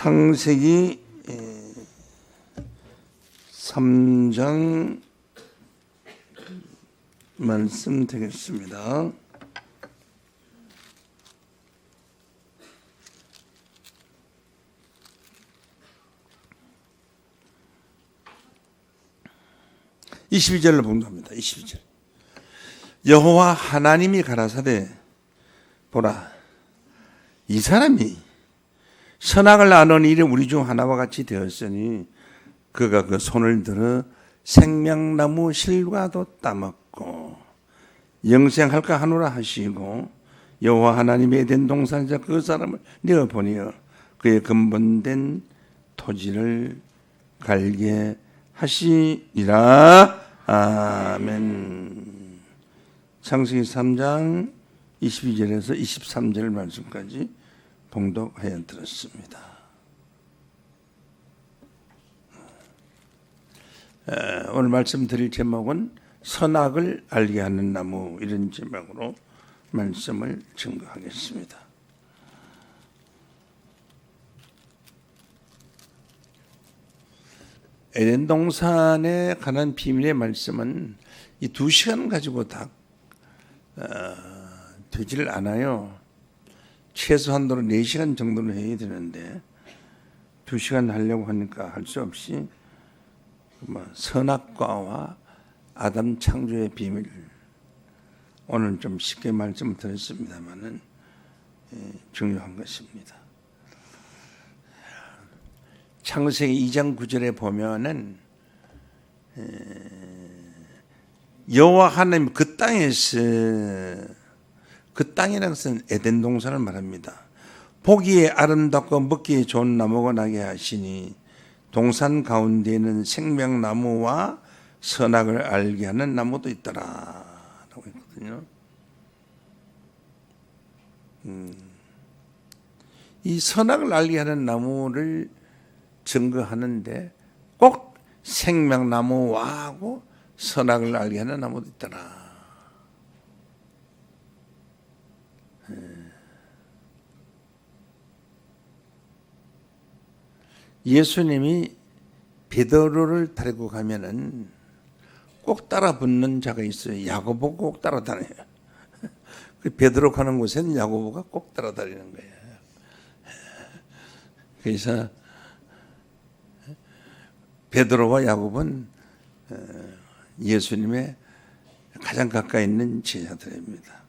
창세기 3장 말씀 되겠습니다. (22절로) 봉독합니다. 22절. 여호와 하나님이 가라사대 보라, 이 사람이 선악을 아는 일이 우리 중 하나와 같이 되었으니 그가 그 손을 들어 생명나무 실과도 따먹고 영생할까 하노라 하시고, 여호와 하나님이 에덴 동산에서 그 사람을 내어 보내어 그의 근본된 토지를 갈게 하시니라. 아멘. 창세기 3장 22절에서 23절 말씀까지 봉독하여 들었습니다. 오늘 말씀드릴 제목은 선악을 알게 하는 나무, 이런 제목으로 말씀을 증거하겠습니다. 에덴 동산에 관한 비밀의 말씀은 이 2시간 가지고 다 되지를 않아요. 최소한도로 4시간 정도는 해야 되는데 2시간 하려고 하니까 할 수 없이 선악과와 아담 창조의 비밀, 오늘 좀 쉽게 말씀을 드렸습니다만은 중요한 것입니다. 창세기 2장 9절에 보면은 여호와 하나님 그 땅에서, 그 땅이라는 것은 에덴 동산을 말합니다. 보기에 아름답고 먹기에 좋은 나무가 나게 하시니 동산 가운데에는 생명나무와 선악을 알게 하는 나무도 있더라 라고 했거든요. 이 선악을 알게 하는 나무를 증거하는데 꼭 생명나무와 하고 선악을 알게 하는 나무도 있더라. 예수님이 베드로를 데리고 가면은 꼭 따라 붙는 자가 있어요. 야고보 꼭 따라다녀요. 그 베드로 가는 곳에는 야고보가 꼭 따라다니는 거예요. 그래서 베드로와 야고보는 예수님의 가장 가까이 있는 제자들입니다.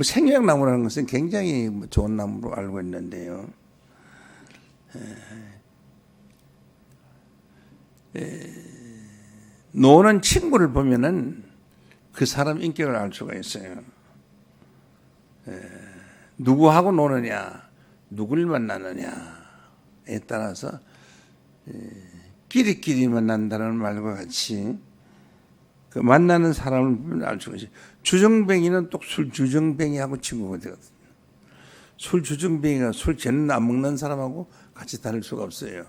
생명나무라는 것은 굉장히 좋은 나무로 알고 있는데요. 노는 친구를 보면은 그 사람 인격을 알 수가 있어요. 누구하고 노느냐, 누굴 만나느냐에 따라서 끼리끼리 만난다는 말과 같이 그 만나는 사람을 보면 알 수가 있어요. 주정뱅이는 또 술 주정뱅이하고 친구가 되거든요. 술 주정뱅이가 술 죄는 안 먹는 사람하고 같이 다닐 수가 없어요.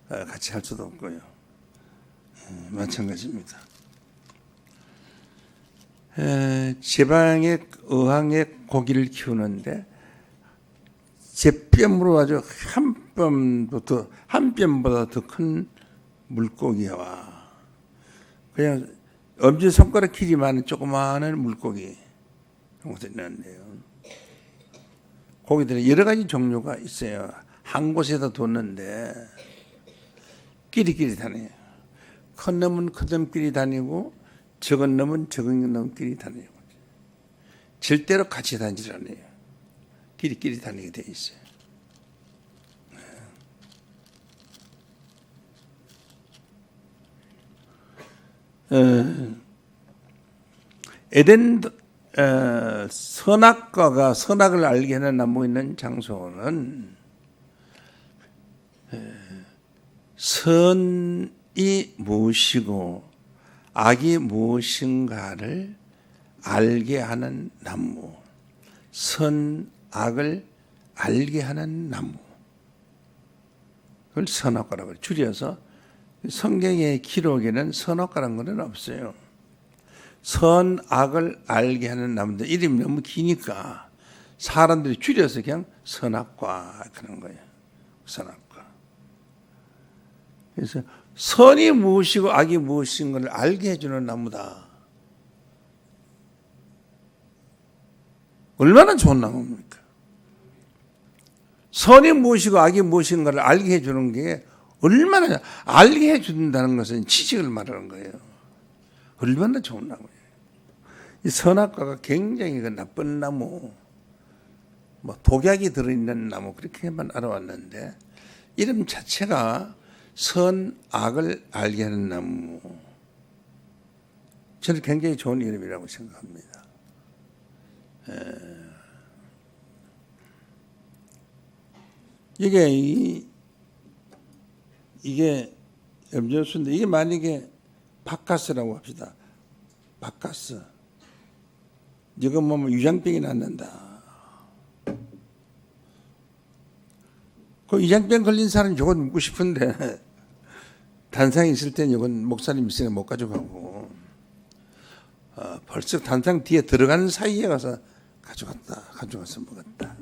같이 할 수도 없고요. 마찬가지입니다. 제방의 어항에 고기를 키우는데 제 뺨으로 아주 한 뼘보다 더 큰 물고기와 그냥 엄지손가락 길이만 조그마한 물고기 정도 있는데요. 고기들은 여러 가지 종류가 있어요. 한 곳에다 뒀는데 끼리끼리 다녀요. 큰 놈은 큰 놈끼리 다니고 적은 놈은 적은 놈끼리 다니고 절대로 같이 다니지 않아요. 끼리끼리 다니게 돼 있어요. 에덴 선악과가 선악을 알게 하는 나무 있는 장소는 선이 무엇이고 악이 무엇인가를 알게 하는 나무, 선악을 알게 하는 나무, 그걸 선악과라고 해요. 줄여서 성경의 기록에는 선악과라는 것은 없어요. 선악을 알게 하는 나무인데 이름이 너무 기니까 사람들이 줄여서 그냥 선악과 그런 거예요. 선악과. 그래서 선이 무엇이고 악이 무엇인 걸 알게 해주는 나무다. 얼마나 좋은 나무입니까? 선이 무엇이고 악이 무엇인가를 알게 해주는 게 얼마나, 알게 해준다는 것은 지식을 말하는 거예요. 얼마나 좋은 나무예요. 이 선악과가 굉장히 그 나쁜 나무, 뭐 독약이 들어있는 나무 그렇게만 알아왔는데 이름 자체가 선, 악을 알게 하는 나무. 저는 굉장히 좋은 이름이라고 생각합니다. 이게 염전수인데 이게 만약에 바카스라고 합시다. 바카스. 이거 뭐 유장병이 낫는다. 그 유장병 걸린 사람이 저거 묻고 싶은데 단상이 있을 땐 이건 목사님 있으니까 못 가져가고 벌써 단상 뒤에 들어가는 사이에 가서 가져가서 먹었다.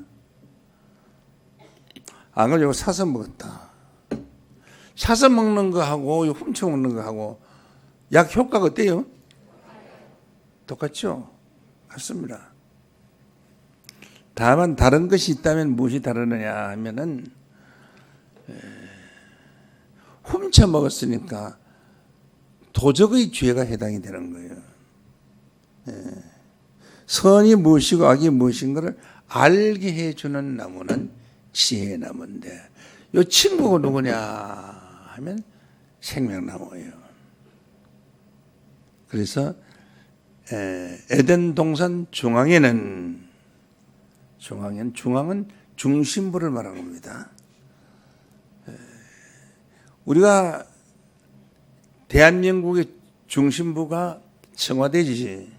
안 그러고 사서 먹었다. 사서 먹는 거하고 훔쳐 먹는 거하고 약 효과가 어때요? 똑같죠? 같습니다. 다만 다른 것이 있다면 무엇이 다르느냐 하면은 훔쳐 먹었으니까 도적의 죄가 해당이 되는 거예요. 선이 무엇이고 악이 무엇인가를 알게 해주는 나무는 지혜의 나무인데 이 친구가 누구냐 하면 생명나무예요. 그래서 에덴 동산 중앙은 중심부를 말하는 겁니다. 우리가 대한민국의 중심부가 청와대지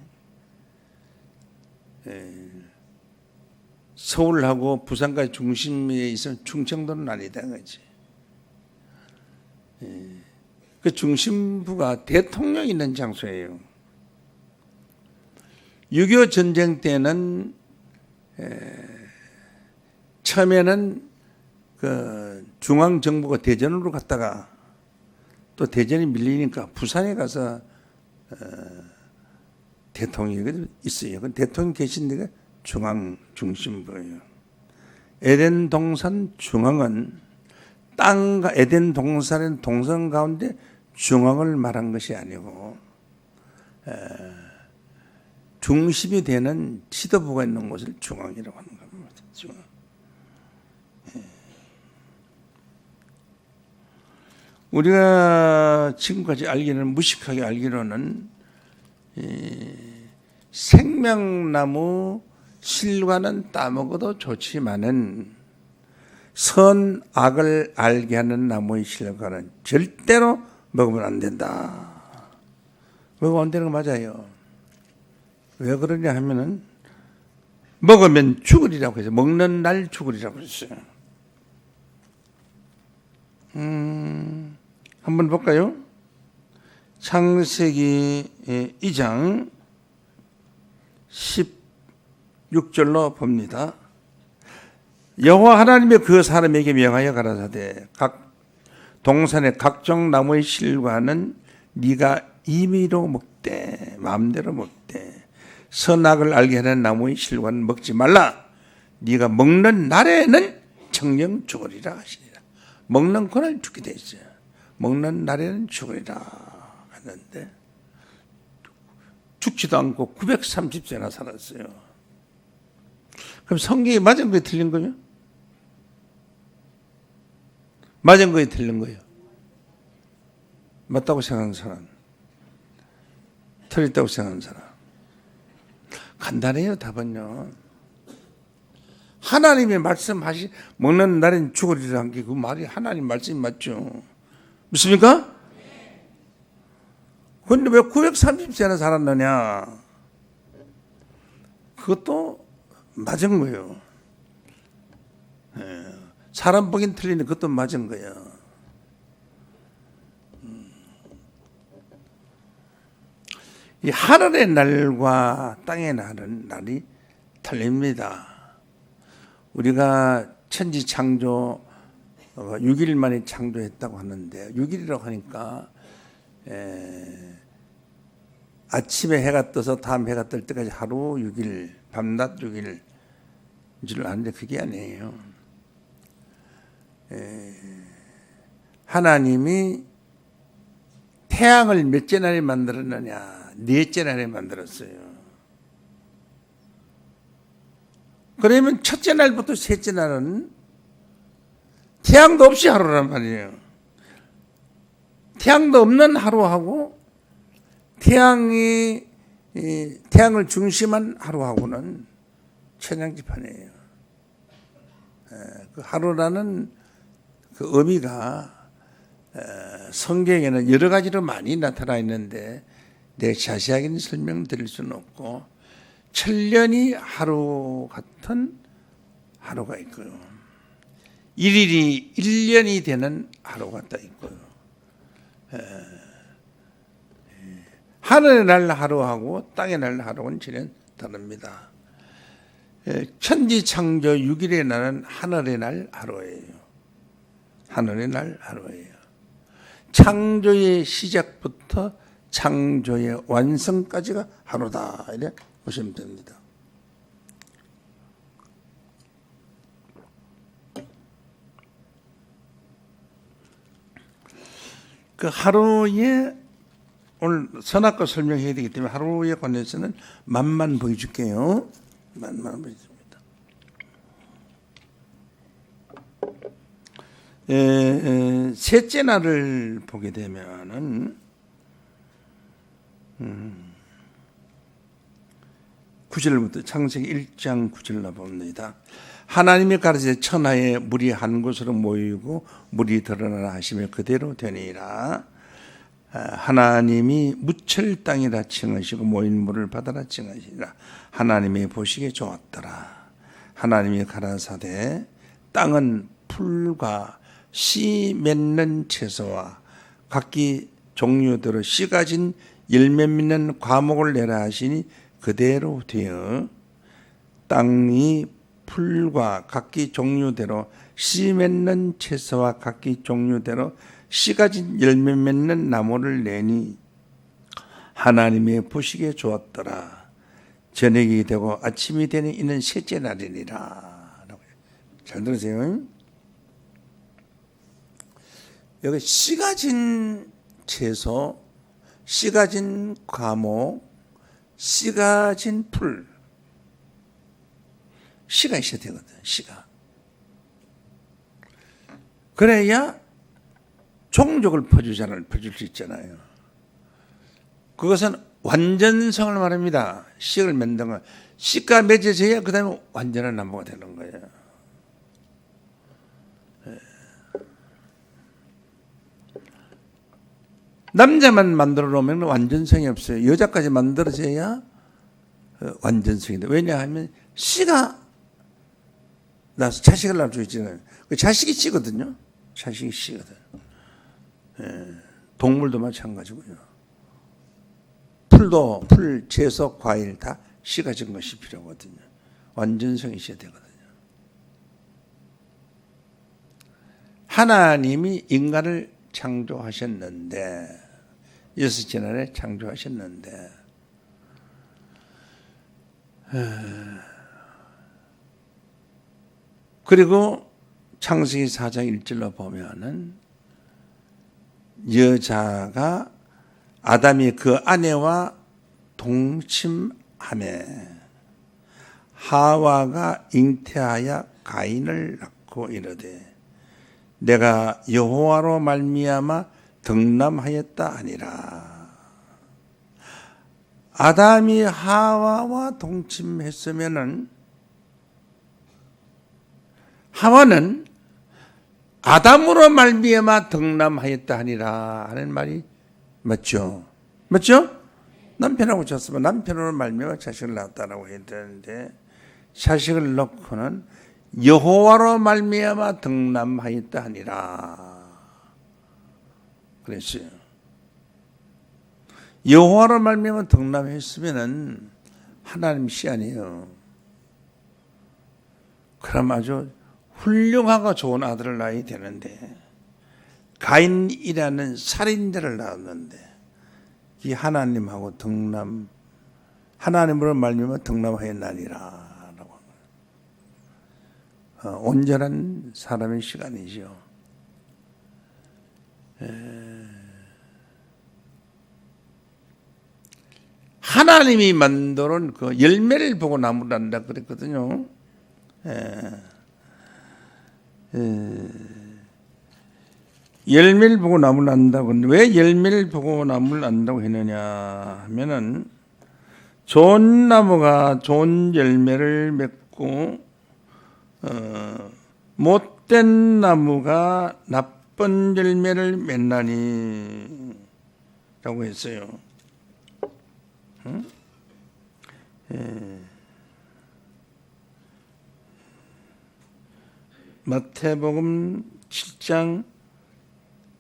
서울하고 부산까지 중심에 있으면 충청도는 아니다 거지. 그 중심부가 대통령이 있는 장소예요. 6.25 전쟁 때는 처음에는 그 중앙정부가 대전으로 갔다가 또 대전이 밀리니까 부산에 가서 대통령이 있어요. 그 대통령 계신 데가 중심부예요. 에덴 동산 중앙은 땅과 에덴 동산의 동산 가운데 중앙을 말한 것이 아니고 중심이 되는 지도부가 있는 곳을 중앙이라고 하는 겁니다. 중앙. 우리가 지금까지 알기로는 무식하게 알기로는 생명나무 실과는 따먹어도 좋지만은 선, 악을 알게 하는 나무의 실과는 절대로 먹으면 안 된다. 먹으면 안 되는 거 맞아요. 왜 그러냐 하면은 먹으면 죽으리라고 해서 먹는 날 죽으리라고 했어요. 한번 볼까요? 창세기 2장 16절로 봅니다. 여호와 하나님이 그 사람에게 명하여 가라사대 각 동산의 각종 나무의 실과는 네가 임의로 먹되 마음대로 먹되 선악을 알게 하는 나무의 실과는 먹지 말라. 네가 먹는 날에는 정령 죽으리라 하시니라. 먹는 그날 죽게 돼 있어요. 먹는 날에는 죽으리라 하는데 죽지도 않고 930세나 살았어요. 그럼 성경이 맞은 거에 틀린 거예요? 맞은 거에 틀린 거예요? 맞다고 생각하는 사람, 틀렸다고 생각하는 사람. 간단해요. 답은요. 하나님이 말씀하시 먹는 날엔 죽으리라 한 게 그 말이 하나님 말씀이 맞죠. 믿습니까? 그런데 왜 930세나 살았느냐? 그것도 맞은 거예요. 사람 보긴 틀리는데 그것도 맞은 거예요. 이 하늘의 날과 땅의 날은 날이 틀립니다. 우리가 천지 창조 6일 만에 창조했다고 하는데 6일이라고 하니까 아침에 해가 떠서 다음 해가 뜰 때까지 하루 6일, 밤낮 6일 줄 아는데 그게 아니에요. 하나님이 태양을 몇째 날에 만들었느냐? 넷째 날에 만들었어요. 그러면 첫째 날부터 셋째 날은 태양도 없이 하루란 말이에요. 태양도 없는 하루하고 태양을 중심한 하루하고는 천양지판이에요. 그 하루라는 그 의미가 성경에는 여러 가지로 많이 나타나 있는데 내가 자세하게는 설명드릴 수는 없고 천년이 하루 같은 하루가 있고요. 1일이 1년이 되는 하루가 또 있고요. 하늘의 날 하루하고 땅의 날 하루는 전혀 다릅니다. 천지창조 6일의 날은 하늘의 날 하루예요. 하늘의 날 하루예요. 창조의 시작부터 창조의 완성까지가 하루다 이렇게 보시면 됩니다. 그 하루에 오늘 선악과 설명해야 되기 때문에 하루에 관해서는 맛만 보여줄게요. 맛만 보여줍니다. 셋째 날을 보게 되면은 9절부터 창세기 1장 9절로 봅니다. 하나님이 가르쳐 천하에 물이 한 곳으로 모이고 물이 드러나라 하시며 그대로 되니라. 하나님이 무철 땅이라 칭하시고 모인 물을 바다라 칭하시니라. 하나님이 보시기에 좋았더라. 하나님이 가라사대 땅은 풀과 씨 맺는 채소와 각기 종류대로 씨 가진 열매 맺는 과목을 내라 하시니 그대로 되어 땅이 풀과 각기 종류대로 씨 맺는 채소와 각기 종류대로 씨 가진 열매 맺는 나무를 내니 하나님의 보시기에 좋았더라. 저녁이 되고 아침이 되니 이는 셋째 날이니라. 잘 들으세요. 여기 씨 가진 채소, 씨 가진 과목, 씨 가진 풀, 씨가 있어야 되거든. 씨가 그래야 종족을 퍼줄 수 있잖아요. 그것은 완전성을 말합니다. 씨를 맺는 거. 씨가 맺어져야 그 다음에 완전한 나무가 되는 거예요. 남자만 만들어 놓으면 완전성이 없어요. 여자까지 만들어져야 완전성이 돼. 왜냐하면 씨가 나서 자식을 낳을 수 있잖아요. 그 자식이 씨거든요. 자식이 씨거든. 동물도 마찬가지고요. 풀, 채소, 과일 다 씨 가진 것이 필요하거든요. 완전성이 있어야 되거든요. 하나님이 인간을 창조하셨는데 여섯째 날에 창조하셨는데 그리고 창세기 4장 1절로 보면은 여자가 아담이 그 아내와 동침하매 하와가 잉태하여 가인을 낳고 이르되 내가 여호와로 말미암아 덕남하였다 하니라. 아담이 하와와 동침했으면은 하와는 아담으로 말미암아 덕남하였다 하니라 하는 말이 맞죠? 맞죠? 남편하고 잤으면 남편으로 말미암아 자식을 낳았다라고 해야 되는데 자식을 낳고는 여호와로 말미암아 덕남하였다 하니라 그랬어요. 여호와로 말미암아 덕남했으면은 하나님 씨 아니에요. 그럼 아주 훌륭하고 좋은 아들을 낳아야 되는데 가인이라는 살인자를 낳았는데 이 하나님하고 하나님으로 말미암아 등남하였나니라. 온전한 사람의 시간이죠. 하나님이 만드는 그 열매를 보고 나무를 안다 그랬거든요. 열매를 보고 나무를 안다고. 왜 열매를 보고 나무를 안다고 했느냐 하면은 좋은 나무가 좋은 열매를 맺고 못된 나무가 나쁜 열매를 맺나니 라고 했어요. 마태복음 7장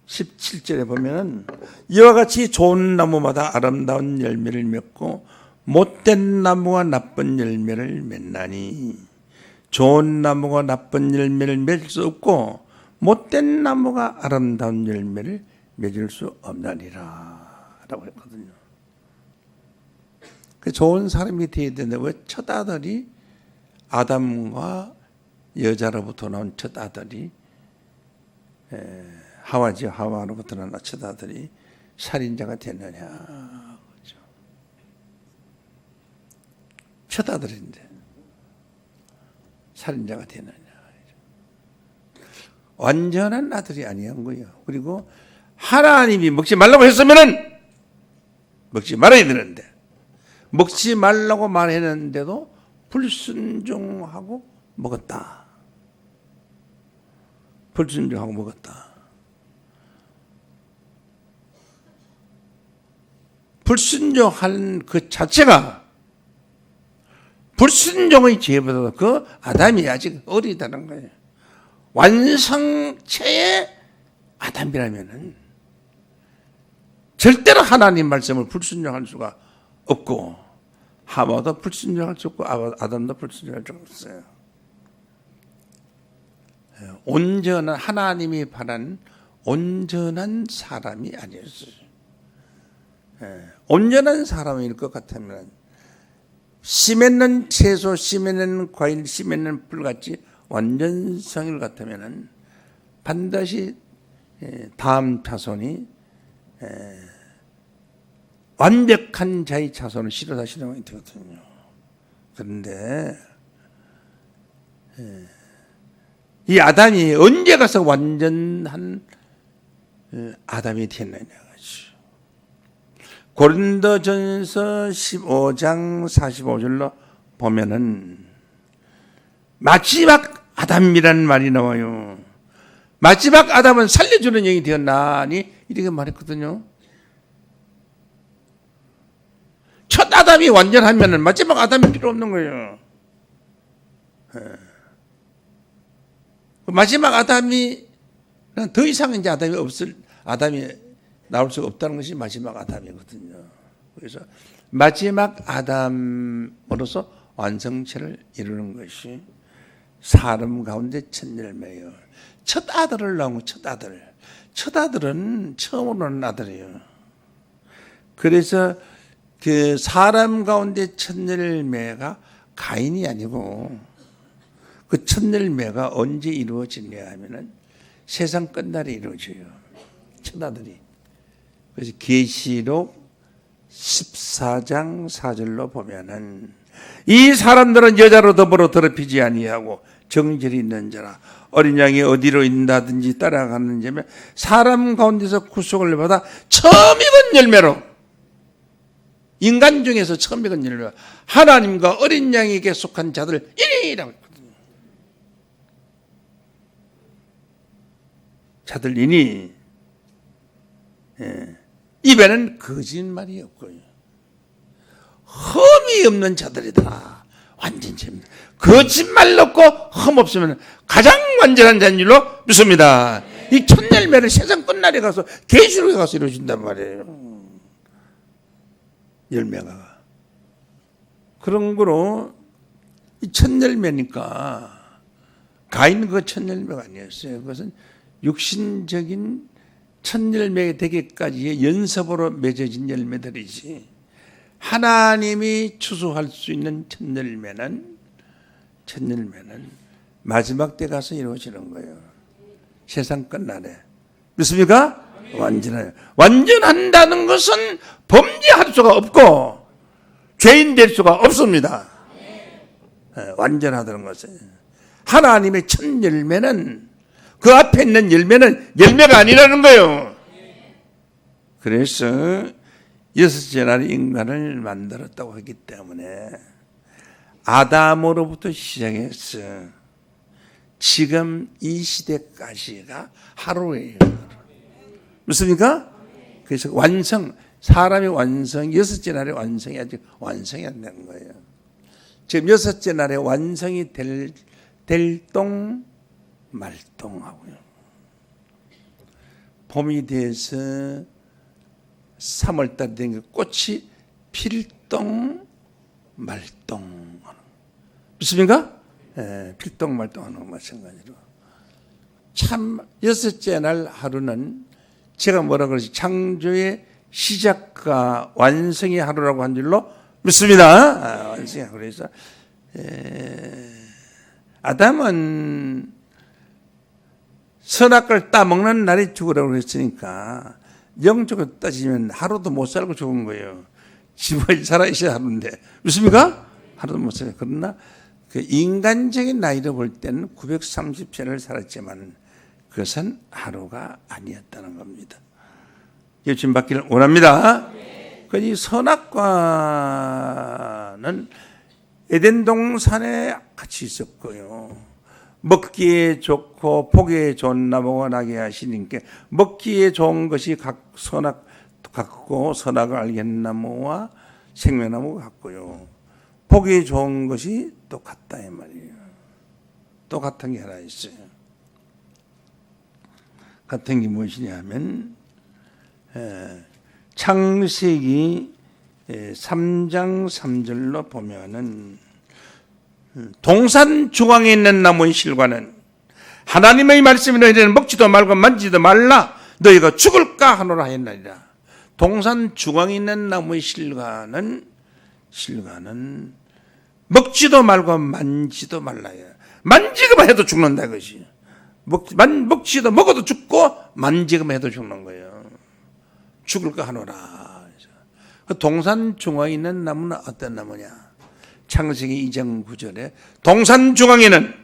17절에 보면 이와 같이 좋은 나무마다 아름다운 열매를 맺고 못된 나무가 나쁜 열매를 맺나니 좋은 나무가 나쁜 열매를 맺을 수 없고 못된 나무가 아름다운 열매를 맺을 수 없나니라 라고 했거든요. 그 좋은 사람이 되어야 되는데 왜 첫 아들이 아담과 여자로부터 나온 첫 아들이 하와지 하와로부터 나온 첫 아들이 살인자가 됐느냐. 그렇죠. 첫 아들인데 살인자가 됐느냐. 완전한 아들이 아니한 거예요. 그리고 하나님이 먹지 말라고 했으면은 먹지 말아야 되는데 먹지 말라고 말했는데도 불순종하고 먹었다. 불순종하고 먹었다. 불순종하는 그 자체가 불순종의 죄보다 그 아담이 아직 어리다는 거예요. 완성체의 아담이라면은 절대로 하나님 말씀을 불순종할 수가 없고 하와도 불순종할 수 없고 아담도 불순종할 수 없어요. 온전한 하나님이 바란 온전한 사람이 아니었어요. 온전한 사람일 것 같으면 씨 맺는 채소, 씨 맺는 과일, 씨 맺는 풀같이 완전성일 같으면 반드시 다음 자손이 완벽한 자의 자손을 실어다 실어야 되거든요. 그런데 이 아담이 언제 가서 완전한 아담이 됐느냐. 고린도전서 15장 45절로 보면은 마지막 아담이라는 말이 나와요. 마지막 아담은 살려주는 영이 되었나니 이렇게 말했거든요. 첫 아담이 완전하면은 마지막 아담이 필요 없는 거예요. 마지막 아담이 더 이상 이제 아담이 나올 수가 없다는 것이 마지막 아담이거든요. 그래서 마지막 아담으로서 완성체를 이루는 것이 사람 가운데 첫 열매예요. 첫 아들을 낳은 첫 아들. 첫 아들은 처음 오는 아들이에요. 그래서 그 사람 가운데 첫 열매가 가인이 아니고 그 첫 열매가 언제 이루어지냐 하면은 세상 끝날에 이루어져요. 첫 아들이. 그래서 계시록 14장 4절로 보면은 이 사람들은 여자로 더불어 더럽히지 아니하고 정절이 있는 자라 어린 양이 어디로 인다든지 따라가는 자면 사람 가운데서 구속을 받아 처음 익은 열매로 인간 중에서 처음 익은 열매 하나님과 어린 양에게 속한 자들 이니라고 했거든요. 자들이니 입에는 거짓말이 없고요. 흠이 없는 자들이다. 완전 죄입니다. 거짓말 없고 흠 없으면 가장 완전한 자인 줄로 믿습니다. 이 첫 열매를 세상 끝날에 가서 계시록에 가서 이루어진단 말이에요. 열매가. 그런 거로 이 첫 열매니까 가인 그 첫 열매가 아니었어요. 그것은 육신적인 첫 열매가 되기까지의 연습으로 맺어진 열매들이지, 하나님이 추수할 수 있는 첫 열매는 마지막 때 가서 이루어지는 거예요. 세상 끝나네. 믿습니까? 완전해요. 완전한다는 것은 범죄할 수가 없고 죄인 될 수가 없습니다. 완전하다는 것은 하나님의 첫 열매는, 그 앞에 있는 열매는 열매가 아니라는 거예요. 그래서 여섯째 날에 인간을 만들었다고 하기 때문에 아담으로부터 시작해서 지금 이 시대까지가 하루예요. 맞습니까? 그래서 사람의 완성, 여섯째 날에 완성이 아직 완성이 안 된 거예요. 지금 여섯째 날에 완성이 될 똥 말똥하고요. 봄이 돼서 3월달 된 게 꽃이 필똥 말똥. 믿습니까? 필똥 말똥하는 거 마찬가지로. 참 여섯째 날 하루는 제가 뭐라 그러지? 창조의 시작과 완성의 하루라고 한 줄로 믿습니다. 완성의 하루. 그래서 아담은 선악과를 따먹는 날에 죽으라고 했으니까 영적으로 따지면 하루도 못 살고 죽은 거예요. 지금까지 살아있어야 하는데. 믿습니까? 하루도 못 살아요. 그러나 그 인간적인 나이로 볼 때는 930세를 살았지만 그것은 하루가 아니었다는 겁니다. 여친 받기를 원합니다. 이 선악과는 에덴 동산에 같이 있었고요. 먹기에 좋고 보기에 좋은 나무가 나게 하시니까 먹기에 좋은 것이 각 선악 같고 선악을 알게 하는 나무와 생명나무가 같고요. 보기에 좋은 것이 또 같다 이 말이에요. 또 같은 게 하나 있어요. 같은 게 무엇이냐 하면 창세기 3장 3절로 보면은 동산 중앙에 있는 나무의 실과는 하나님의 말씀이 너희는 먹지도 말고 만지도 말라 너희가 죽을까 하노라 하였나니라. 동산 중앙에 있는 나무의 실과는 먹지도 말고 만지도 말라요. 만지기만 해도 죽는다 이것이. 먹지도 먹어도 죽고 만지기만 해도 죽는 거예요. 죽을까 하노라. 그 동산 중앙에 있는 나무는 어떤 나무냐? 창세기 2장 9절에 동산 중앙에는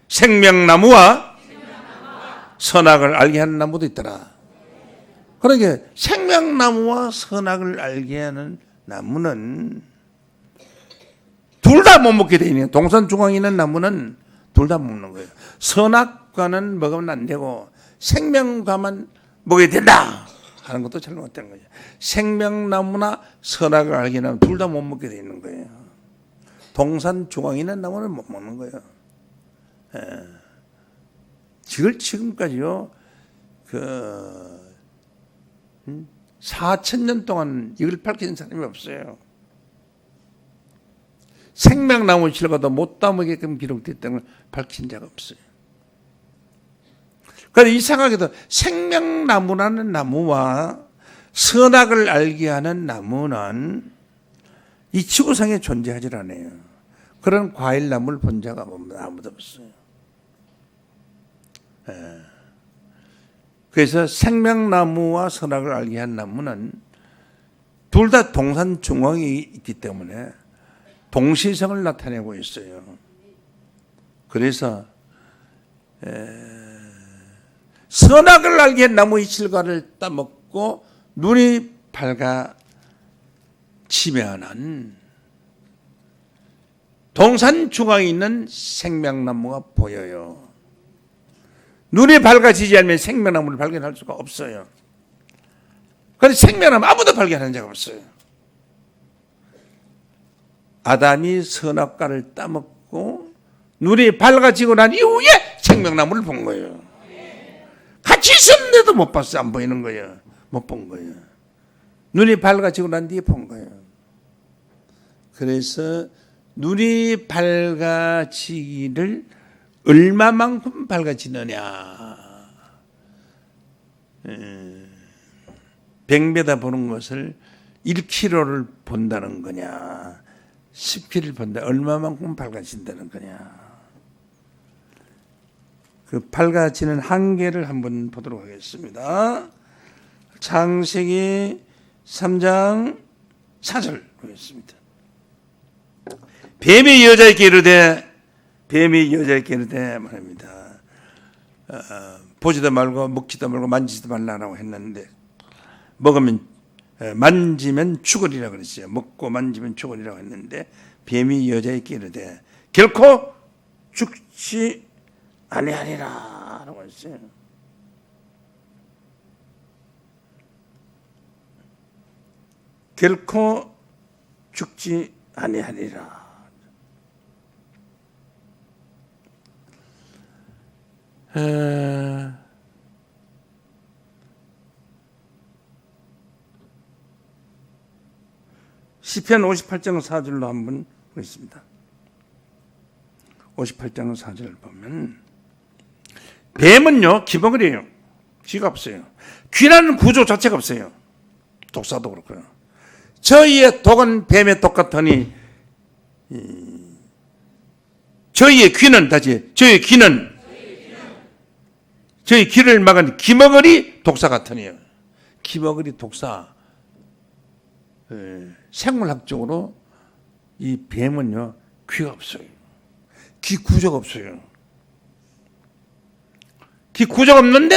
생명나무와 선악을 알게 하는 나무도 있더라. 그러니까 생명나무와 선악을 알게 하는 나무는 둘 다 못 먹게 돼 있는 거예요. 동산 중앙에 있는 나무는 둘 다 먹는 거예요. 선악과는 먹으면 안 되고 생명과만 먹어야 된다 하는 것도 잘못된 거죠. 생명나무나 선악을 알게 하면 둘 다 못 먹게 돼 있는 거예요. 동산 중앙에 있는 나무는 못 먹는 거예요. 지금까지요, 4,000년 동안 이걸 밝히는 사람이 없어요. 생명나무 실과도 못 따먹게끔 기록됐다는 걸 밝힌 자가 없어요. 그런데 이상하게도 생명나무라는 나무와 선악을 알게 하는 나무는 이 지구상에 존재하지 않아요. 그런 과일나무를 본 자가 아무도 없어요. 그래서 생명나무와 선악을 알게 한 나무는 둘 다 동산 중앙에 있기 때문에 동시성을 나타내고 있어요. 그래서 선악을 알게 한 나무의 실과를 따먹고 눈이 밝아지면은 동산 중앙에 있는 생명나무가 보여요. 눈이 밝아지지 않으면 생명나무를 발견할 수가 없어요. 그래서 생명나무 아무도 발견한 적 없어요. 아담이 선악과를 따먹고 눈이 밝아지고 난 이후에 생명나무를 본 거예요. 같이 있었는데도 못 봤어요. 안 보이는 거예요. 못 본 거예요. 눈이 밝아지고 난 뒤에 본 거예요. 그래서 눈이 밝아지기를 얼마만큼 밝아지느냐. 100m 보는 것을 1km를 본다는 거냐, 10km를 본다, 얼마만큼 밝아진다는 거냐. 그 밝아지는 한계를 한번 보도록 하겠습니다. 창세기 3장 4절 보겠습니다. 뱀이 여자에게 이르되 말합니다. 보지도 말고 먹지도 말고 만지지도 말라라고 했는데, 만지면 죽으리라 그랬어요. 먹고 만지면 죽으리라고 했는데, 뱀이 여자에게 이르되 결코 죽지 아니하리라 라고 했어요. 결코 죽지 아니하리라. 시편 58장 4절로 한번 보겠습니다. 58장 4절 보면, 뱀은요 기먹으리예요. 귀가 없어요. 귀라는 구조 자체가 없어요. 독사도 그렇고요. 저희의 독은 뱀의 독 같으니 저희 귀를 막은 기먹으리 독사 같으니요. 기먹으리 독사. 생물학적으로 이 뱀은요 귀가 없어요. 귀 구조가 없어요. 귀 구조가 없는데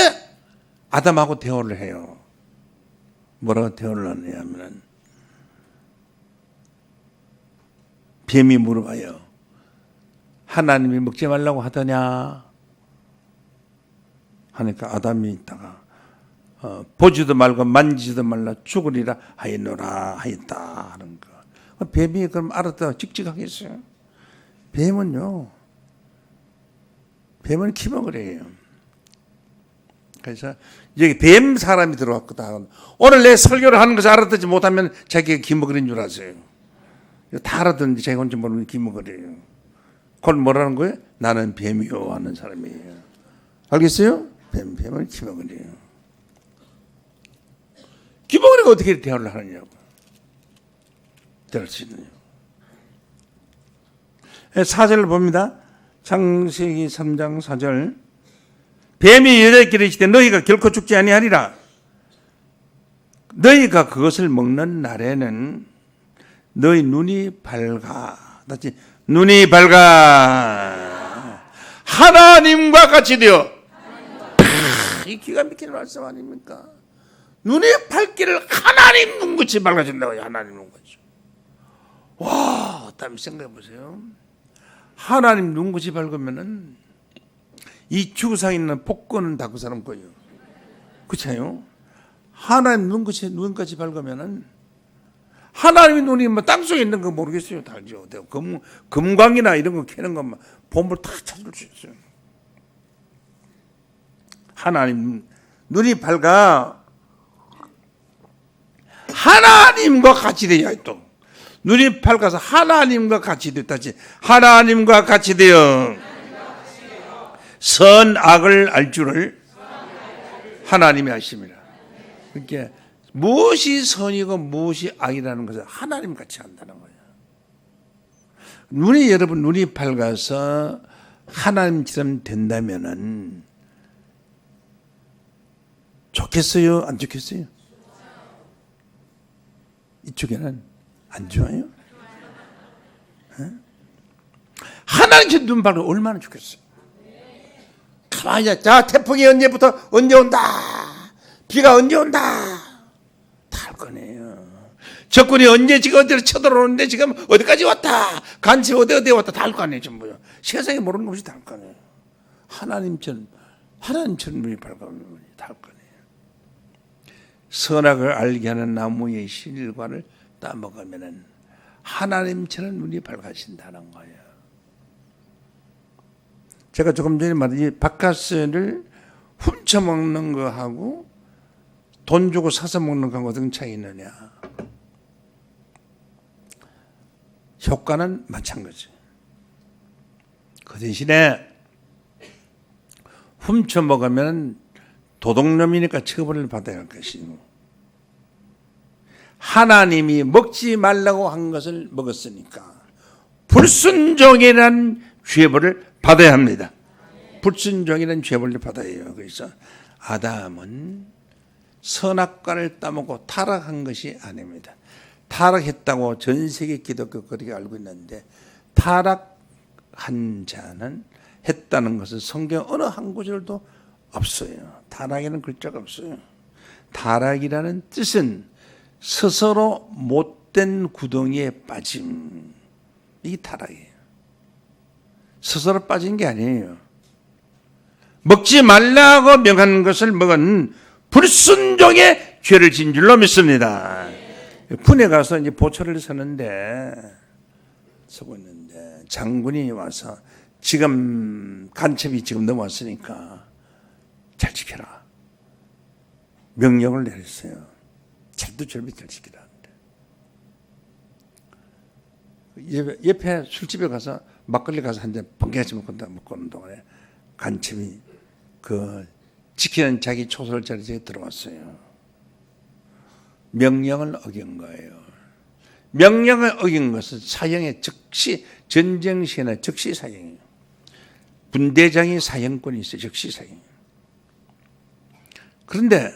아담하고 대화를 해요. 뭐라고 대화를 하냐면, 뱀이 물어봐요. 하나님이 먹지 말라고 하더냐 하니까 아담이 있다가 보지도 말고 만지지도 말라 죽으리라 하였다 하는 거. 뱀이 그럼 알았다 찍찍하겠어요. 뱀은 기먹으래요. 그래서 여기 뱀 사람이 들어왔거든. 오늘 내 설교를 하는 것을 알아듣지 못하면 자기가 기먹으린 줄 아세요. 다 알아듣는데 자기가 혼자 모르는 기먹으래요. 그건 뭐라는 거예요? 나는 뱀이요 하는 사람이에요. 알겠어요? 뱀은 기먹으래요. 기먹으리가 어떻게 대화를 하느냐고. 대화할 수 있느냐고. 4절을 봅니다. 창세기 3장 4절. 뱀이 여자에게 이르시되 너희가 결코 죽지 아니하리라. 너희가 그것을 먹는 날에는 너희 눈이 밝아. 다시 눈이 밝아. 하나님과 같이 되어. 이 기가 막힌 말씀 아닙니까? 눈이 밝기를 하나님 눈같이 밝아진다고요. 하나님 눈같이. 와, 다음에 생각해 보세요. 하나님 눈같이 밝으면은 이 주상에 있는 복권은 다 그 사람 거예요. 그렇잖아요. 하나님 눈같이 밝으면은 하나님의 눈이 뭐 땅속에 있는 거 모르겠어요. 다 알죠. 금광이나 이런 거 캐는 것만 보물 다 찾을 수 있어요. 하나님 눈이 밝아. 하나님과 같이 되어야 또. 눈이 밝아서 하나님과 같이 됐다지. 하나님과 같이 되어 선악을 알 줄을 하나님이 아십니다. 그러니까 무엇이 선이고 무엇이 악이라는 것을 하나님 같이 안다는 거예요. 여러분 눈이 밝아서 하나님처럼 된다면은 좋겠어요? 안 좋겠어요? 이쪽에는 안 좋아요? 하나님처럼 눈 밝으면 얼마나 좋겠어요? 가만히 자, 태풍이 언제 온다? 비가 언제 온다? 다 알 거네요. 적군이 언제 지금 어디로 쳐들어오는데 지금 어디까지 왔다? 간첩 어디 왔다? 다 알 거 아니에요, 전부요. 세상에 모르는 것이 다 알 거 아니에요. 하나님처럼 눈이 밝으면 다 알 거네요. 선악을 알게 하는 나무의 실과를 따먹으면은 하나님처럼 눈이 밝아진다는 거예요. 제가 조금 전에 말한 이 바카스를 훔쳐 먹는 거하고 돈 주고 사서 먹는 거하고 어떤 차이 있느냐. 효과는 마찬가지. 그 대신에 훔쳐 먹으면 도둑놈이니까 처벌을 받아야 할 것이고, 하나님이 먹지 말라고 한 것을 먹었으니까 불순종이라는 죄벌을 받아야 합니다. 불순종이라는 죄벌을 받아야 해요. 그래서 아담은 선악과를 따먹고 타락한 것이 아닙니다. 타락했다고 전 세계 기독교거리가 알고 있는데, 타락한 자는 했다는 것은 성경 어느 한 구절도 없어요. 타락에는 글자가 없어요. 타락이라는 뜻은 스스로 못된 구덩이에 빠짐. 이게 타락이에요. 스스로 빠진 게 아니에요. 먹지 말라고 명한 것을 먹은 불순종의 죄를 진 줄로 믿습니다. 군에 가서 이제 보초를 서고 있는데 장군이 와서 지금 간첩이 지금 넘어왔으니까 잘 지켜라. 명령을 내렸어요. 절두절미 잘 지키라. 옆에 술집에 가서 막걸리 가서 한 잔 번개같이 먹고 오는 동안에 간첩이 그 지키는 자기 초소를 자리에 들어왔어요. 명령을 어긴 거예요. 명령을 어긴 것은 사형에 즉시, 전쟁 시에는 즉시 사형이에요. 분대장이 사형권이 있어요. 즉시 사형. 그런데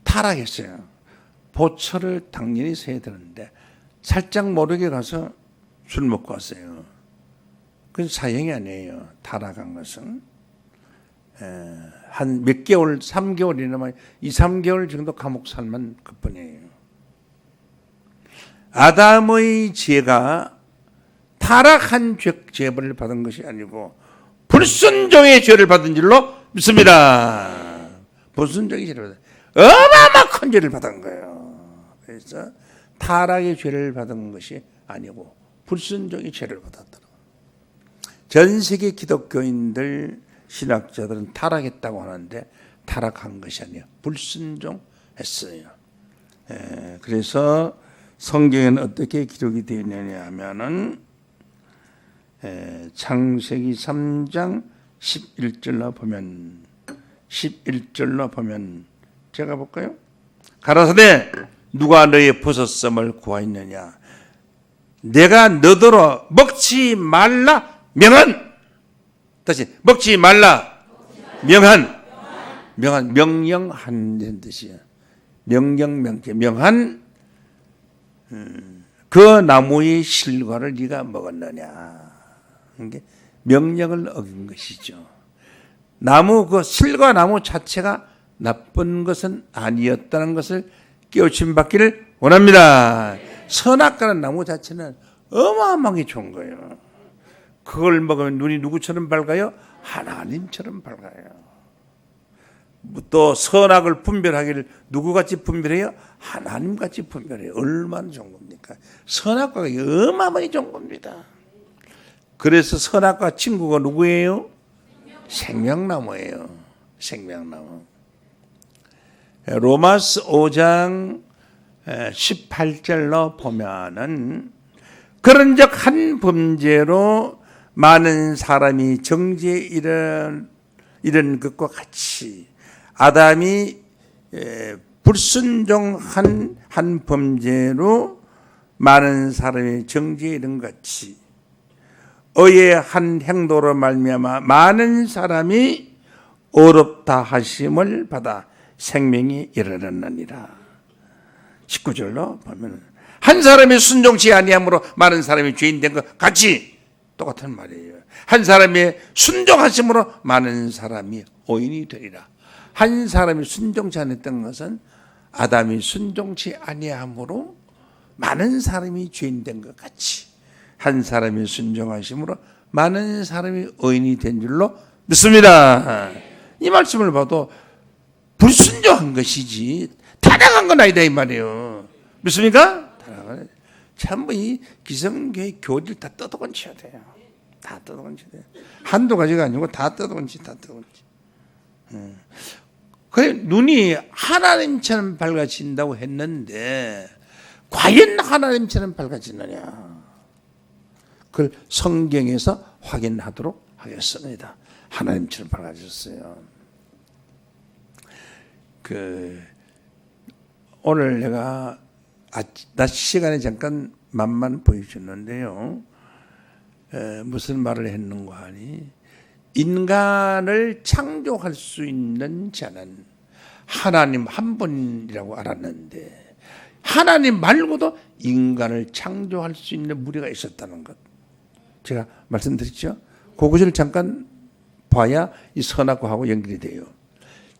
타락했어요. 보초를 당연히 서야 되는데 살짝 모르게 가서 술 먹고 왔어요. 그건 사형이 아니에요. 타락한 것은. 한 몇 개월, 3개월이나 2, 3개월 정도 감옥 살만 그뿐이에요. 아담의 죄가 타락한 죄벌을 받은 것이 아니고 불순종의 죄를 받은 줄로 믿습니다. 불순종의 죄를 받은, 어마어마한 큰 죄를 받은 거예요. 그래서 타락의 죄를 받은 것이 아니고 불순종의 죄를 받았더라. 전 세계 기독교인들, 신학자들은 타락했다고 하는데 타락한 것이 아니에요. 불순종했어요. 그래서 성경에는 어떻게 기록이 되어 있느냐 하면은 창세기 3장 11절로 보면 제가 볼까요? 가라사대 누가 너의 버섯섬을 구하였느냐, 내가 너더러 먹지 말라 명한, 다시 먹지 말라 명령한 뜻이에요. 명한 그 나무의 실과를 네가 먹었느냐, 이게 명령을 어긴 것이죠. 나무 그 실과 나무 자체가 나쁜 것은 아니었다는 것을 깨우침 받기를 원합니다. 선악과는 나무 자체는 어마어마하게 좋은 거예요. 그걸 먹으면 눈이 누구처럼 밝아요? 하나님처럼 밝아요. 또 선악을 분별하기를 누구같이 분별해요? 하나님같이 분별해요. 얼마나 좋은 겁니까? 선악과가 어마어마하게 좋은 겁니다. 그래서 선악과 친구가 누구예요? 생명나무예요. 생명나무. 로마서 5장 18절로 보면은 그런즉 한 범죄로 많은 사람이 정죄에 이른 것과 같이 아담이 불순종한 한 범죄로 많은 사람이 정죄에 이른 것 같이 의의 한 행동으로 말미암아 많은 사람이 어렵다 하심을 받아 생명이 이르렀느니라. 19절로 보면 한 사람이 순종치 아니함으로 많은 사람이 죄인 된 것 같이 똑같은 말이에요. 한 사람이 순종하심으로 많은 사람이 의인이 되리라. 한 사람이 순종치 않았던 것은 아담이 순종치 아니함으로 많은 사람이 죄인 된 것 같이 한 사람이 순종하심으로 많은 사람이 의인이 된 줄로 믿습니다. 이 말씀을 봐도 불순종한 것이지 타락한 건 아니다 이 말이에요. 믿습니까? 전부 이 기성교회 교들 다 떠도건 쳐야 돼요. 다 떠도건 쳐야 돼요. 한두 가지가 아니고 다 떠도건 치, 다 떠도건 치. 그래 눈이 하나님처럼 밝아진다고 했는데 과연 하나님처럼 밝아지느냐? 그걸 성경에서 확인하도록 하겠습니다. 하나님처럼 밝아졌어요. 오늘 내가 낮 시간에 잠깐 맛만 보여줬는데요. 무슨 말을 했는가 하니, 인간을 창조할 수 있는 자는 하나님 한 분이라고 알았는데, 하나님 말고도 인간을 창조할 수 있는 무리가 있었다는 것, 제가 말씀드렸죠. 그 구절을 잠깐 봐야 이 선악과하고 연결이 돼요.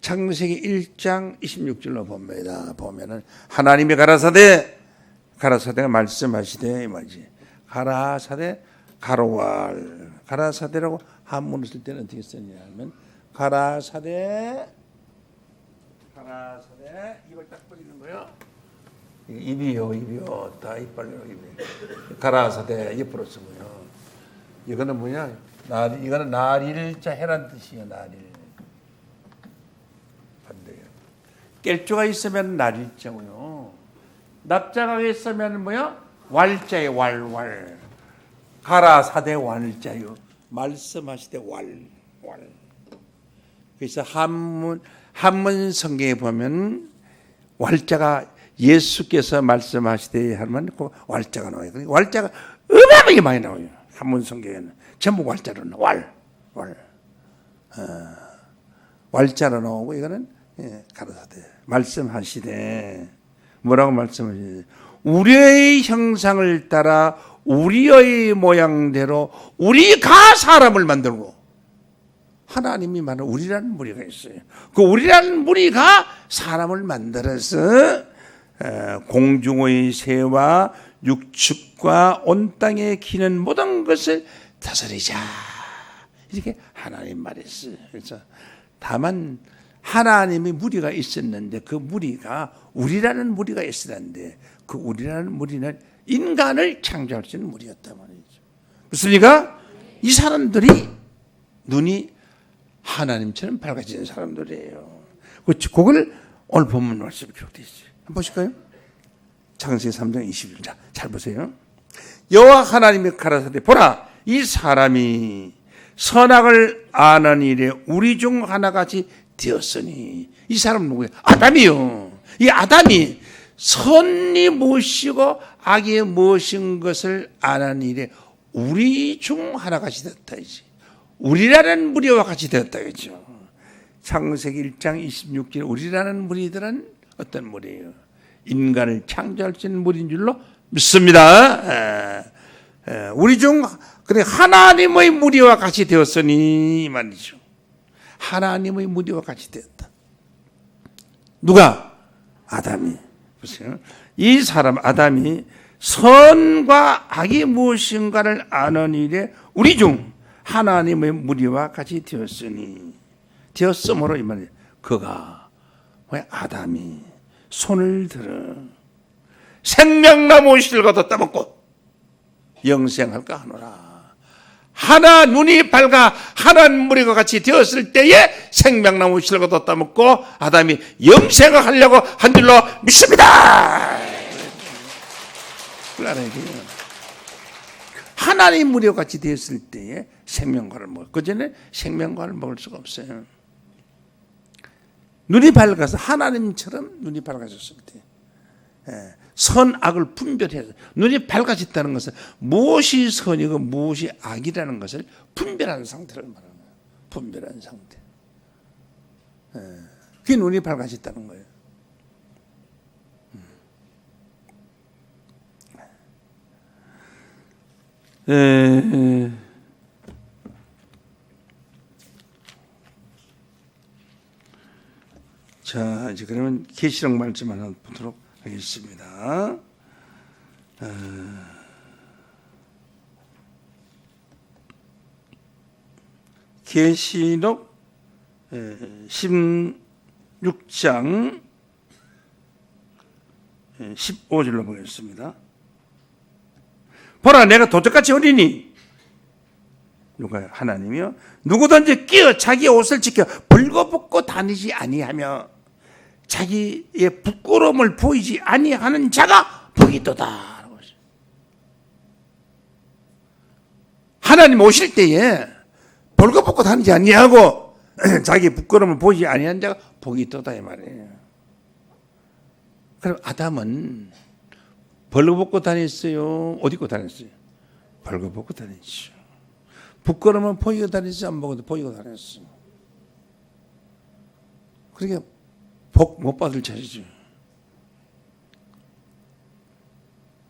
창세기 1장 26절로 봅니다. 보면은 하나님이 가라사대가 말씀하시되 이 말이지. 가라사대 가라사대라고 한문을 쓸 때는 어떻게 쓰냐면 가라사대 입을 딱 벌리는 거요. 입이요. 다 입벌려요. 입이. 가라사대 옆으로 쓰고요. 이거는 뭐냐? 이거는 날일자 해란 뜻이에요. 날일. 반대요. 깰조가 있으면 날일자고요. 납자가 있으면 뭐야? 왈자예요. 왈. 가라사대 왈자요. 말씀하시되 왈. 그래서 한문 성경에 보면 왈자가 예수께서 말씀하시되 하면 그 왈자가 나와요. 왈자가 어마어마하게 많이 나와요. 한문 성경에는 전부 왈자로 나와. 왈자로 나오고 이거는 가라사대 말씀하시되 뭐라고 말씀하시되 우리의 형상을 따라 우리의 모양대로 우리가 사람을 만들고, 하나님이 말하는 우리라는 무리가 있어요. 그 우리라는 무리가 사람을 만들어서 공중의 새와 육축과 온 땅에 기는 모든 것을 다스리자, 이렇게 하나님 말했어요. 그래서 다만 하나님의 무리가 있었는데 그 무리가 우리라는 무리가 있었는데 그 우리라는 무리는 인간을 창조할 수 있는 무리였단 말이죠. 그렇습니까? 이 사람들이 눈이 하나님처럼 밝아지는 사람들이에요. 그걸 오늘 본문 말씀에 기록되어 있어요. 한번 보실까요? 창세기 3장 21절. 잘 보세요. 여호와 하나님이 가라사대 보라, 이 사람이 선악을 아는 일에 우리 중 하나같이 되었으니. 이 사람은 누구예요? 아담이요. 이 아담이 선이 무엇이고 악이 무엇인 것을 아는 일에 우리 중 하나같이 되었다. 우리라는 무리와 같이 되었다. 그렇죠? 창세기 1장 26절 우리라는 무리들은 어떤 무리예요? 인간을 창조할 수 있는 무리인 줄로 믿습니다. 우리 중 하나님의 무리와 같이 되었으니 말이죠. 하나님의 무리와 같이 되었다. 누가? 아담이. 보세요. 이 사람 아담이 선과 악이 무엇인가를 아는 일에 우리 중 하나님의 무리와 같이 되었으므로 이 말이에요. 그가 아담이 손을 들어 생명나무 실과도 따먹고 영생할까 하노라. 하나 눈이 밝아 하나님 무리가 같이 되었을 때에 생명나무 실과도 따먹고 아담이 영생을 하려고 한 줄로 믿습니다. 하나님 무리와 같이 되었을 때에 생명과를 먹어. 그 전에 생명과를 먹을 수가 없어요. 눈이 밝아서 하나님처럼 눈이 밝아졌을 때 선악을 분별해서 눈이 밝아졌다는 것은 무엇이 선이고 무엇이 악이라는 것을 분별하는 상태를 말하는 거예요. 분별하는 상태. 그게 눈이 밝아졌다는 거예요. 자, 이제 그러면 계시록 말씀 하나 보도록 하겠습니다. 계시록 16장 15절로 보겠습니다. 보라, 내가 도적같이 어리니. 누가요? 하나님이요. 누구든지 끼어 자기 옷을 지켜 벌거벗고 다니지 아니하며 자기의 부끄러움을 보이지 아니하는 자가 복이 있도다. 하나님 오실 때에 벌거벗고 다니지 아니하고 자기 부끄러움을 보지 아니한 자가 복이 있도다 이 말이에요. 그럼 아담은 벌거벗고 다녔어요? 옷 입고 다녔어요? 벌거벗고 다녔죠. 부끄러움은 보이고 다니지 안 보이고 다녔어요. 그러니까 복 못 받을 자리죠.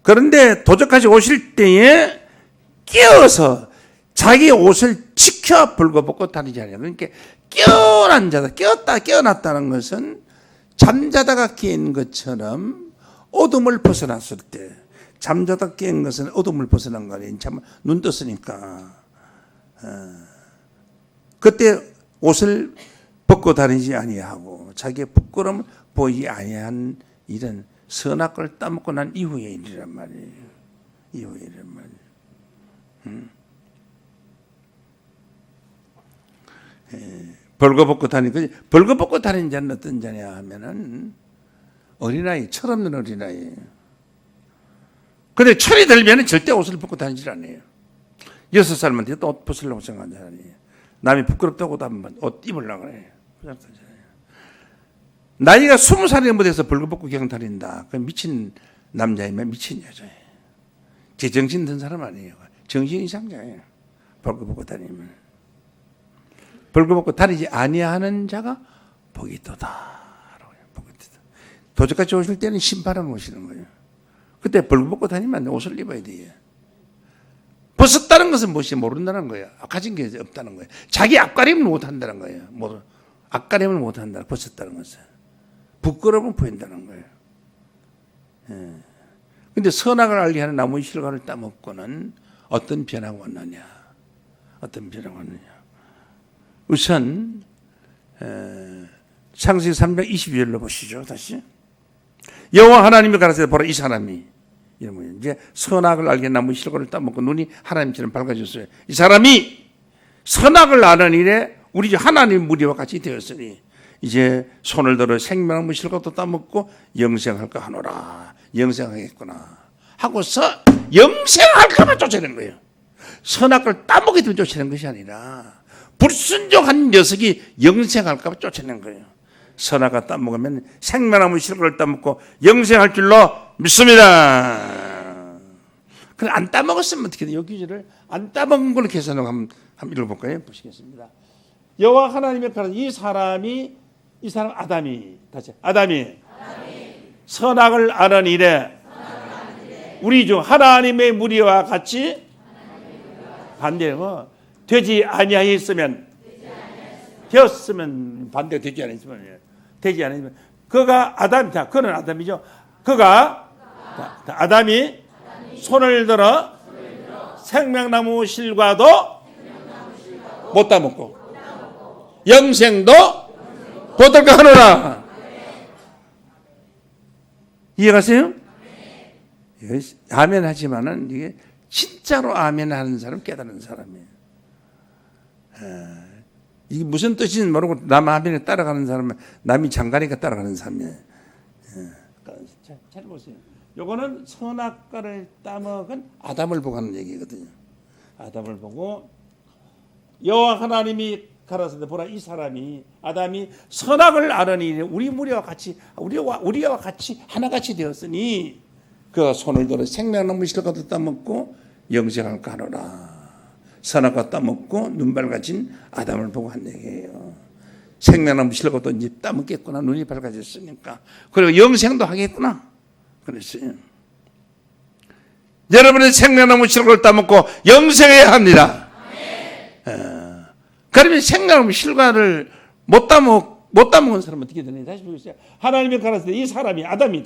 그런데 도적같이 오실 때에 깨어서 자기 옷을 지켜 벌거벗고 다니지 않아요. 그러니까 깨어난 자다, 깨어났다는 것은 잠자다가 깬 것처럼 어둠을 벗어났을 때, 잠자다 깬 것은 어둠을 벗어난 거 아니에요. 눈 떴으니까. 그때 옷을 벗고 다니지 아니하고 자기의 부끄러움 보이지 아니한 이런 선악을 따먹고 난 이후의 일이란 말이에요. 이후의 일이란 말이에요. 벌거벗고 벌거벗고 다니는 자는 어떤 자냐 하면은 어린아이, 철없는 어린아이예요. 근데 철이 들면 절대 옷을 벗고 다니질 않아요. 6살만 돼도 옷 벗으려고 생각하는 자 아니에요. 남이 부끄럽다고 하면 옷 입으려고 해요. 나이가 20살이 못해서 벌거벗고 그냥 다닌다. 그 미친 남자이면 미친 여자예요. 제 정신 든 사람 아니에요. 정신 이상자예요. 벌거벗고 다니면. 벌거벗고 다니지 아니하는 자가 복이 있도다. 도적같이 오실 때는 신바람 오시는 거예요. 그때 벌거벗고 다니면 옷을 입어야 돼요. 벗었다는 것은 무엇이 모른다는 거예요. 가진 게 없다는 거예요. 자기 앞가림을 못한다는 거예요. 앞가림을 못한다. 벗었다는 것은. 부끄러움을 보인다는 거예요. 그런데 선악을 알게 하는 나무의 실과를 따먹고는 어떤 변화가 왔느냐. 어떤 변화가 왔느냐. 우선 창세기 322절로 보시죠. 다시. 여호와 하나님이 가라사대 보라 이 사람이 이제 선악을 알게 나무 실과를 따먹고 눈이 하나님처럼 밝아졌어요. 이 사람이 선악을 아는 일에 우리 하나님 무리와 같이 되었으니 이제 손을 들어 생명나무 실과도 따먹고 영생할까 하노라. 영생하겠구나 하고서 영생할까만 쫓아낸 거예요. 선악을 따먹게 되면 쫓아낸 것이 아니라 불순종한 녀석이 영생할까 봐 쫓아낸 거예요. 선악을 따먹으면 생명나무 실과를 따먹고 영생할 줄로 믿습니다. 그럼 안 따먹었으면 어떻게 돼요? 이 규제를 안 따먹은 걸로 계산하고 한번 읽어볼까요? 보시겠습니다. 여호와 하나님의 가라 이 사람 아담이 선악을 아는 일에 우리 중 하나님의 무리와 같이 반대로 되지 아니하였으면 되었으면 반대가 되지 않았으면 그가 아담이다. 그는 아담이죠. 아담이 손을 들어 생명나무 실과도 못 따먹고 영생도 보들까 하노라. 이해가세요? 아멘 하지만은 이게 진짜로 아멘 하는 사람 깨달은 사람이에요. 이게 무슨 뜻인지 모르고 남 아멘에 따라가는 사람은 남이 장가니까 따라가는 사람이에요. 잘 보세요. 요거는 선악과를 따먹은 아담을 보고 하는 얘기거든요. 아담을 보고 여호와 하나님이 가라사대 보라 이 사람이 아담이 선악을 아느니 우리와 같이 하나같이 되었으니 그가 손을 들어 생명나무 실과도 따먹고 영생할까 하노라. 선악과 따먹고 눈 밝아진 아담을 보고 한 얘기예요. 생명나무 실과도 이제 따먹겠구나. 눈이 밝아졌으니까. 그리고 영생도 하겠구나. 그랬어요. 여러분은 생명나무 실과를 따먹고 영생해야 합니다. 그러면 생명나무 실과를 못 따먹은 사람은 어떻게 되느냐. 다시 보겠어요. 하나님이 가라사대 이 사람이 아담이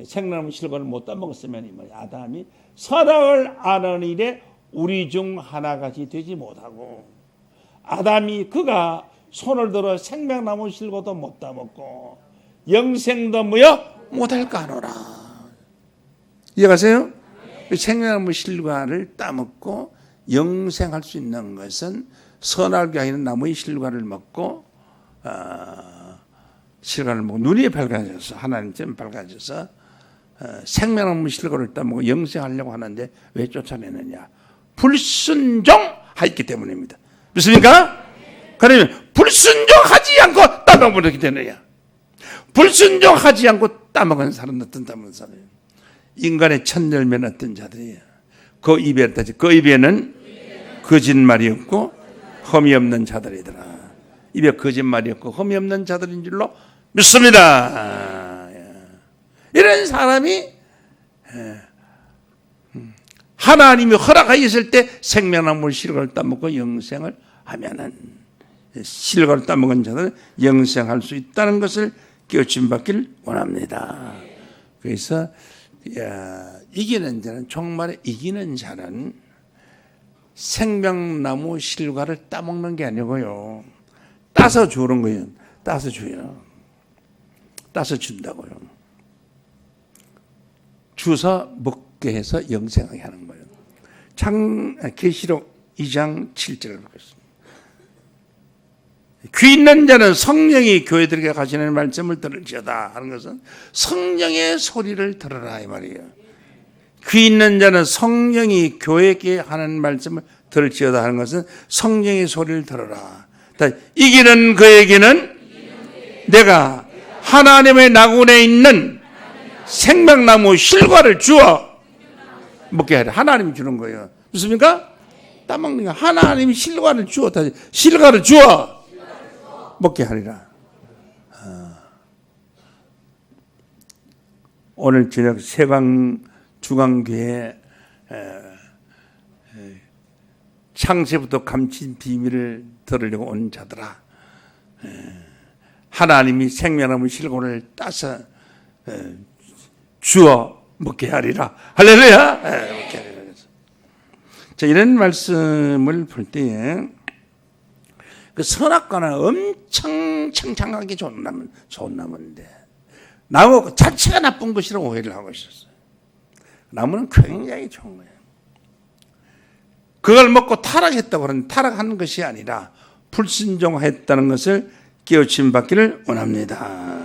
생명나무 실과를 못 따먹었으면 아담이 선악을 아는 일에 우리 중 하나같이 되지 못하고 아담이 그가 손을 들어 생명나무 실과도 못 따먹고 영생도 못할까 하노라. 이해가세요? 생명나무 실과를 따먹고 영생할 수 있는 것은 선악을 하는 나무의 실과를 먹고 실과를 먹고 눈이 밝아져서 하나님처럼 밝아져서 생명나무 실과를 따먹고 영생하려고 하는데 왜 쫓아내느냐? 불순종하였기 때문입니다. 믿습니까? 그러면 불순종하지 않고 따먹으면 되느냐? 불순종하지 않고 따먹은 사람은 어떤 따먹은 사람이에요? 인간의 첫 열매는 어떤 자들이에요? 그 입에는 거짓말이 없고 흠이 없는 자들이더라. 입에 거짓말이 없고 흠이 없는 자들인 줄로 믿습니다. 이런 사람이 하나님이 허락하였을 때 생명나무 실과를 따먹고 영생을 하면은, 실과를 따먹은 자들은 영생할 수 있다는 것을 깨우침 받기를 원합니다. 그래서 이기는 자는, 정말에 이기는 자는 생명나무 실과를 따먹는 게 아니고요, 따서 주는 거예요. 따서 줘요. 따서 준다고요. 주서 먹게 해서 영생하게 하는 거예요. 계시록 2장 7절을 보겠습니다. 귀 있는 자는 성령이 교회들에게 가시는 말씀을 들을지어다 하는 것은 성령의 소리를 들으라 이 말이에요. 귀 있는 자는 성령이 교회에게 하는 말씀을 들을지어다 하는 것은 성령의 소리를 들으라. 이기는 그에게는 내가 하나님의 나군에 있는 생명나무 실과를 주어 먹게 하라. 하나님이 주는 거예요. 무엇입니까? 따먹는 거. 하나님이 실과를 주어 먹게 하리라. 오늘 저녁 세강 중앙교회 창세부터 감춘 비밀을 들으려고 온 자들아, 하나님이 생명나무 실과를 따서 주어 먹게 하리라. 할렐루야. 먹게 하리라. 자, 이런 말씀을 볼 때에 그 선악과는 엄청 창창하게 좋은 나무인데 나무 자체가 나쁜 것이라고 오해를 하고 있었어요. 나무는 굉장히 좋은 거예요. 그걸 먹고 타락했다고 하는, 타락한 것이 아니라 불순종했다는 것을 깨우침 받기를 원합니다.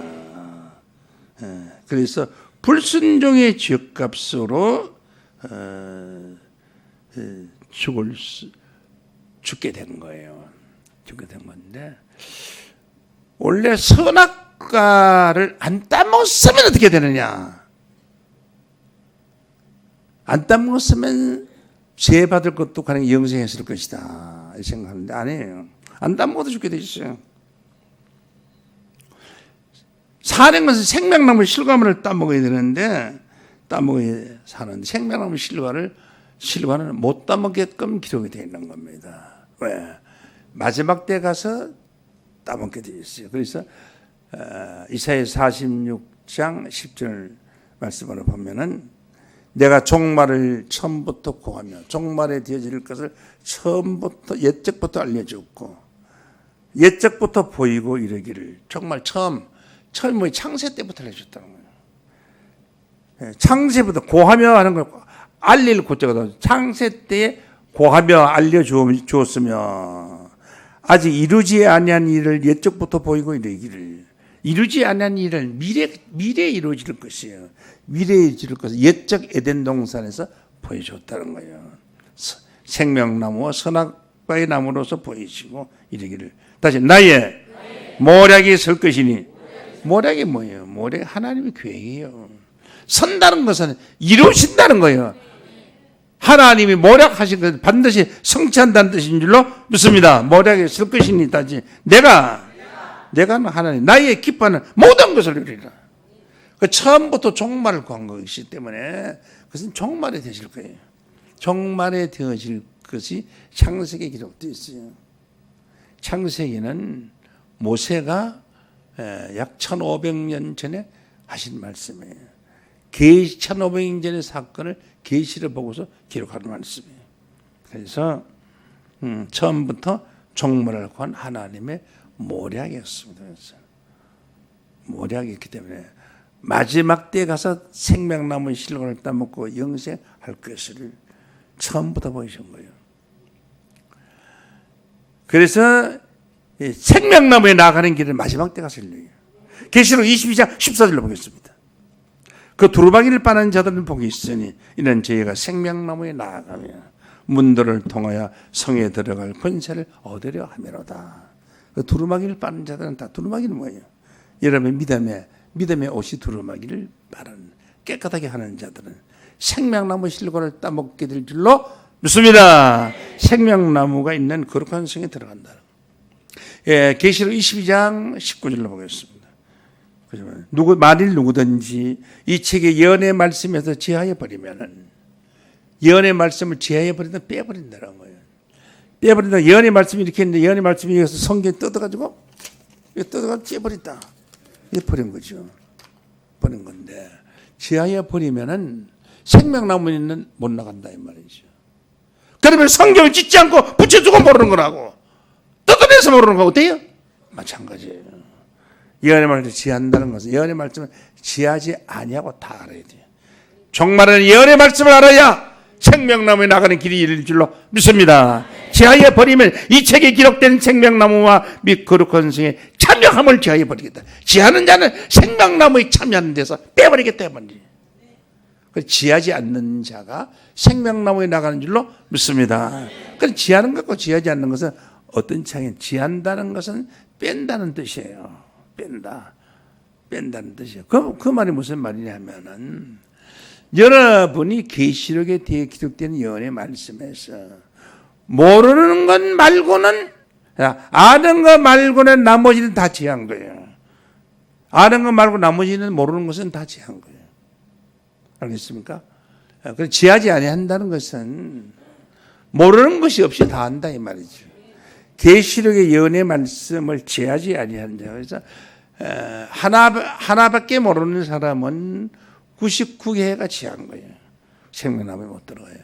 그래서 불순종의 죄값으로 죽게 된 거예요. 죽게 된 건데, 원래 선악과를 안 따먹었으면 어떻게 되느냐? 안 따먹었으면 죄 받을 것도 가능히 영생했을 것이다 생각하는데 아니에요. 안 따먹어도 죽게 돼 있어요. 사는 것은 생명나무 실과물을 따먹어야 되는데, 따먹어야 사는데 생명나무 실과는 못 따먹게끔 기록이 되어 있는 겁니다. 왜? 마지막 때 가서 따먹게 되어 있어요. 그래서 이사야 46장 10절 말씀으로 보면은, 내가 종말을 처음부터 고하며 종말에 되어질 것을 처음부터 옛적부터 알려주었고 옛적부터 보이고 이르기를. 정말 처음이 창세 때부터 알려줬다는 거예요. 창세부터 고하며 하는 걸 알릴 고자가 창세 때에 고하며 알려주었으며 아직 이루지 아니한 일을 옛적부터 보이고 이르기를. 이루지 아니한 일을 미래에 이루어질 것이에요. 미래에 이루어질 것을 옛적 에덴 동산에서 보여줬다는 거예요. 생명나무와 선악과의 나무로서 보이시고 이르기를. 다시 나의 모략이 설 것이니. 모략이 뭐예요? 모략이 하나님의 계획이에요. 선다는 것은 이루신다는 거예요. 하나님이 모략하신 것을 반드시 성취한다는 뜻인 줄로 믿습니다. 모략이 설 것이니. 다시 내가 하나님, 나의 기뻐하는 모든 것을 이루리라. 그 처음부터 종말을 구한 것이기 때문에 그것은 종말에 되실 거예요. 종말에 되어질 것이 창세기에 기록되어 있어요. 창세기는 모세가 약 1500년 전에 하신 말씀이에요. 1500년 전의 사건을 계시를 보고서 기록하는 말씀이에요. 그래서 처음부터 종말을 구한 하나님의 모략이었습니다. 모략이었기 때문에 마지막 때에 가서 생명나무 실과를 따먹고 영생할 것을 처음부터 보이신 거예요. 그래서 생명나무에 나가는 길을 마지막 때 가서 열려요. 계시록 22장 14절로 보겠습니다. 그 두루마기를 빠는 자들은 복이 있으니 이는 저희가 생명나무에 나아가며 문들을 통하여 성에 들어갈 권세를 얻으려 하미로다. 그 두루마기를 빠는 자들은 다 두루마기는 뭐예요? 여러분의 믿음의 옷이 두루마기를 빠는 깨끗하게 하는 자들은 생명나무 실과를 따먹게 될 줄로 믿습니다. 생명나무가 있는 거룩한 성에 들어간다. 계시록 22장 19절로 보겠습니다. 만일 누구든지 이 책의 예언의 말씀에서 제하여 버리면은, 예언의 말씀을 제하여 버린다, 빼버린다는 거예요. 빼버린다. 예언의 말씀이 이렇게 있는데 예언의 말씀이 여기서 성경에 뜯어가지고 째버린다. 이게 버린 거죠. 버린 건데 제하여 버리면은 생명나무는 못 나간다 이 말이죠. 그러면 성경을 찢지 않고 붙여주고 모르는 거라고, 뜯어내서 모르는 거 어때요? 마찬가지예요. 예언의 말씀을 지한다는 것은 예언의 말씀을 지하지 아니하고 다 알아야 돼요. 종말은 예언의 말씀을 알아야 생명나무에 나가는 길이 열릴 줄로 믿습니다. 지하에 버리면 이 책에 기록된 생명나무와 및 거룩한 성에 참여함을 지하에 버리겠다. 지하는 자는 생명나무에 참여하는 데서 빼버리겠다 말이에요. 지하지 않는 자가 생명나무에 나가는 줄로 믿습니다. 그래서 지하는 것과 지하지 않는 것은 어떤 차이냐? 지한다는 것은 뺀다는 뜻이에요. 뺀다는 뜻이에요. 그 말이 무슨 말이냐면은, 여러분이 계시록에 대해 기록된 예언의 말씀에서 모르는 것 말고는, 아는 것 말고는 나머지는 다 지한 거예요. 아는 것 말고 나머지는 모르는 것은 다 지한 거예요. 알겠습니까? 그래서 지하지 아니한다는 것은 모르는 것이 없이 다 안다 이 말이죠. 계시록의 예언의 말씀을 지하지 아니한 자. 그래서 하나밖에 모르는 사람은 99개가 지한 거예요. 생명나무에 못 들어가요.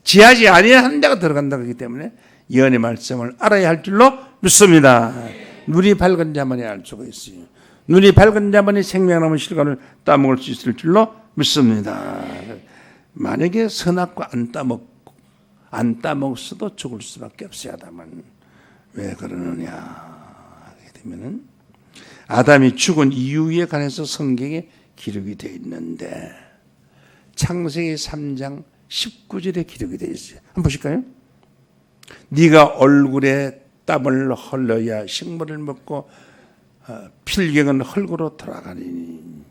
지하지 아니한 자가 들어간다 그렇기 때문에 예언의 말씀을 알아야 할 줄로 믿습니다. 눈이 밝은 자만이 알 수가 있어요. 눈이 밝은 자만이 생명나무 실과를 따먹을 수 있을 줄로 믿습니다. 만약에 선악과 안 따먹었어도 죽을 수밖에 없어요. 아담은. 왜 그러느냐 하게 되면은 아담이 죽은 이유에 관해서 성경에 기록이 되어 있는데, 창세기 3장 19절에 기록이 되어 있어요. 한번 보실까요? 네가 얼굴에 땀을 흘려야 식물을 먹고 필경은 흙으로 돌아가리니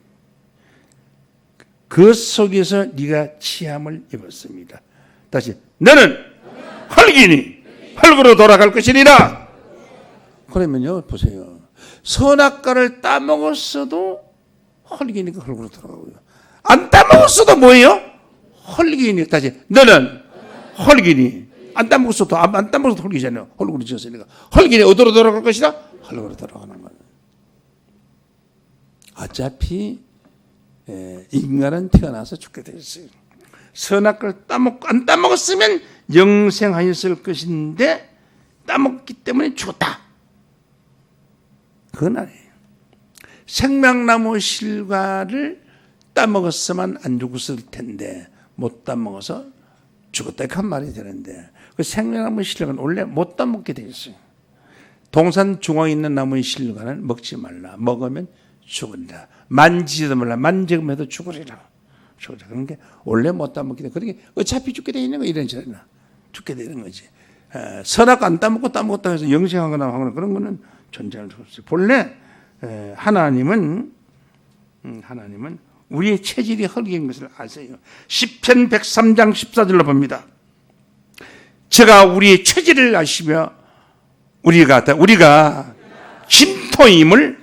그 속에서 네가 치함을 입었습니다. 다시, 너는 흙이니 흙으로 돌아갈 것이니라. 그러면요, 보세요. 선악과를 따먹었어도 흙이니까 흙으로 돌아가고요. 안 따먹었어도 뭐예요? 흙이니. 다시, 너는 흙이니. 안 따먹었어도 흙이잖아요. 흙으로 지었으니까. 흙이니 어디로 돌아갈 것이다? 흙으로 돌아가는 거예요. 어차피 인간은 태어나서 죽게 돼 있어요. 선악과를 안 따먹었으면 영생하였을 것인데 따먹기 때문에 죽었다. 그건 아니에요. 생명나무 실과를 따먹었으면 안 죽었을 텐데 못 따먹어서 죽었다 그 말이 되는데, 그 생명나무 실과는 원래 못 따먹게 돼 있어요. 동산 중앙에 있는 나무의 실과는 먹지 말라. 먹으면 죽은다. 만지지도 말라. 만지면 해도 죽으리라. 그러니까 원래 못 따먹게 돼. 그러니까 어차피 죽게 돼 있는 거 이런 식으로 죽게 되는 거지. 선악 안 따먹었다 해서 영생하거나 하거나 그런 거는 존재할 수 없어요. 본래 하나님은 우리의 체질이 흙인 것을 아세요. 시편 103장 14절로 봅니다. 제가 우리의 체질을 아시며 우리가 진토임을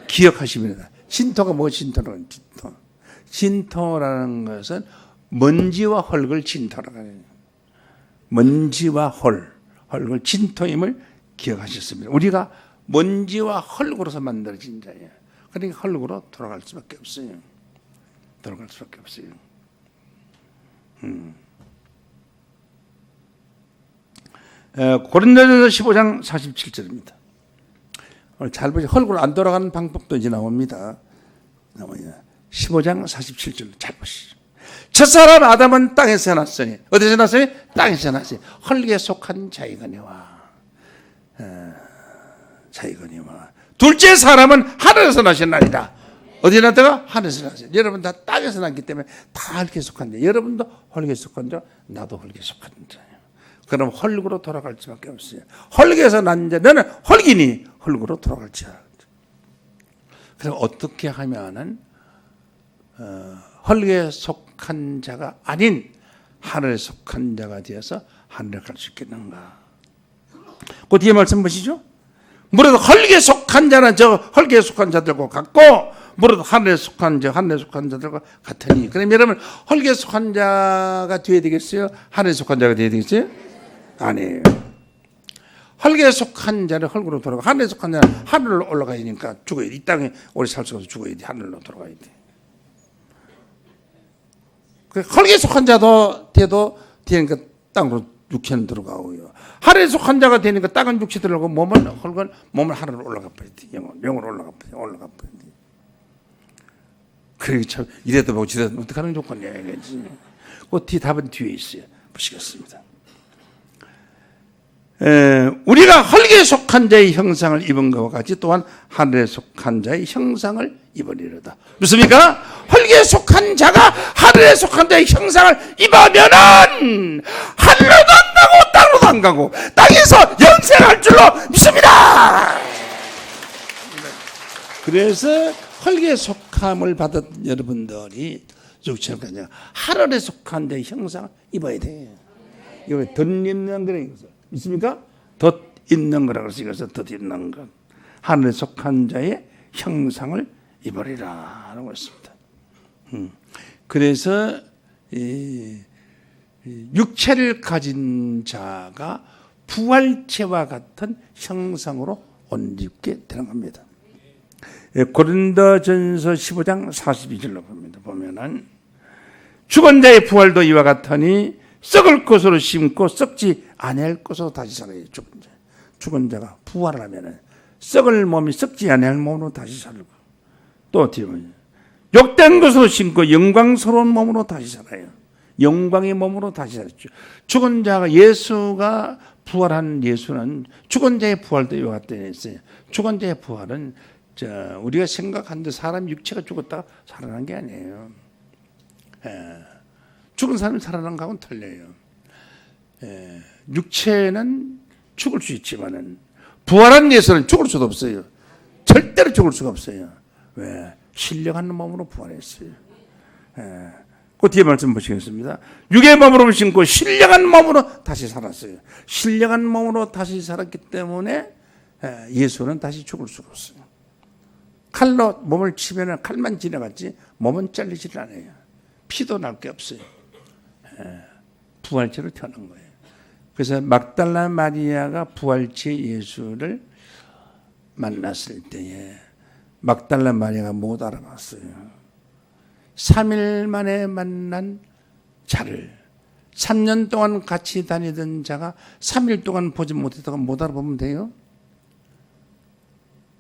기억하십니다. 진토가 뭐 진토라는 진토. 진토라는 것은 먼지와 흙을 진토라고 해요. 먼지와 흙을 진토임을 기억하셨습니다. 우리가 먼지와 흙으로서 만들어진 자예요. 그러니까 흙으로 돌아갈 수밖에 없어요. 고린도전서 15장 47절입니다. 오늘 잘 보세요. 흙으로 안 돌아가는 방법도 이제 나옵니다. 15장 47절 잘 보시죠. 첫사람 아담은 땅에서 났으니, 어디서 났으니? 땅에서 났으니 흙에 속한 자이거니와 둘째 사람은 하늘에서 나셨나이다. 어디에 났다가? 하늘에서 났어요. 여러분 다 땅에서 났기 때문에 다 흙에 속한 자. 여러분도 흙에 속한 자, 나도 흙에 속한 자예요. 그럼 흙으로 돌아갈 수밖에 없어요. 흙에서 난 자, 너는 흙이니 흙으로 돌아갈 자. 그럼 어떻게 하면은 흙에 속한 자가 아닌 하늘에 속한 자가 되어서 하늘에 갈 수 있겠는가? 그 뒤에 말씀 보시죠. 무릇 흙에 속한 자는 저 흙에 속한 자들과 같고 무릇 하늘에 속한 자 하늘에 속한 자들과 같으니. 그럼 여러분 흙에 속한 자가 되어야 되겠어요? 하늘에 속한 자가 되어야 되겠어요? 아니에요. 흙에 속한 자는 흙으로 돌아가, 하늘에 속한 자는 하늘로 올라가야 되니까 죽어야 돼. 이 땅에 오래 살 수 없어 죽어야 돼. 하늘로 돌아가야 돼. 흙에 속한 자도 돼도 되니까 땅으로 육체는 들어가고요. 하늘에 속한 자가 되니까 땅은 육체 들어가고 흙은 몸을 하늘로 올라가 버려야 돼. 영으로 올라가 버려야 돼. 그래 참 이래도 보고 저래도 어떡하는 조건이야 이거지. 그 뒤 답은 뒤에 있어요. 보시겠습니다. 우리가 흙에 속한 자의 형상을 입은 것과 같이 또한 하늘에 속한 자의 형상을 입으리로다. 무엇입니까? 흙에 속한 자가 하늘에 속한 자의 형상을 입으면은 하늘로도 안 가고 땅으로도 안 가고 땅에서 영생할 줄로 믿습니다. 그래서 흙에 속함을 받은 여러분들이 육체가 하늘에 속한 자의 형상을 입어야 돼요. 이거 덧입는 거라는 것을 있습니까? 덧 있는 거라고 해서 이것을 덧 있는 것. 하늘에 속한 자의 형상을 입으리라 라고 했습니다. 그래서 육체를 가진 자가 부활체와 같은 형상으로 옷 입게 되는 겁니다. 고린도전서 15장 42절로 봅니다. 보면은 죽은 자의 부활도 이와 같으니 썩을 것으로 심고 썩지 아니할 것으로 다시 살아요. 죽은 자가 부활을 하면은 썩을 몸이 썩지 아니할 몸으로 다시 살고, 또 뒤에 욕된 것으로 심고 영광스러운 몸으로 다시 살아요. 영광의 몸으로 다시 살았죠. 죽은 자가 예수가 부활한 예수는 죽은 자의 부활도 이와 같다 했어요. 죽은 자의 부활은 우리가 생각하는데 사람 육체가 죽었다가 살아난 게 아니에요. 죽은 사람이 살아난 거하고는 틀려요. 육체는 죽을 수 있지만은 부활한 예수는 죽을 수도 없어요. 절대로 죽을 수가 없어요. 왜? 신령한 몸으로 부활했어요. 그 뒤에 말씀 보시겠습니다. 육의 몸으로 신고 신령한 몸으로 다시 살았어요. 신령한 몸으로 다시 살았기 때문에 예수는 다시 죽을 수가 없어요. 칼로 몸을 치면 칼만 지나갔지 몸은 잘리질 않아요. 피도 날 게 없어요. 부활체로 태어난 거예요. 그래서 막달라 마리아가 부활체 예수를 만났을 때에 막달라 마리아가 못 알아봤어요. 3일 만에 만난 자를 3년 동안 같이 다니던 자가 3일 동안 보지 못했다가 못 알아보면 돼요?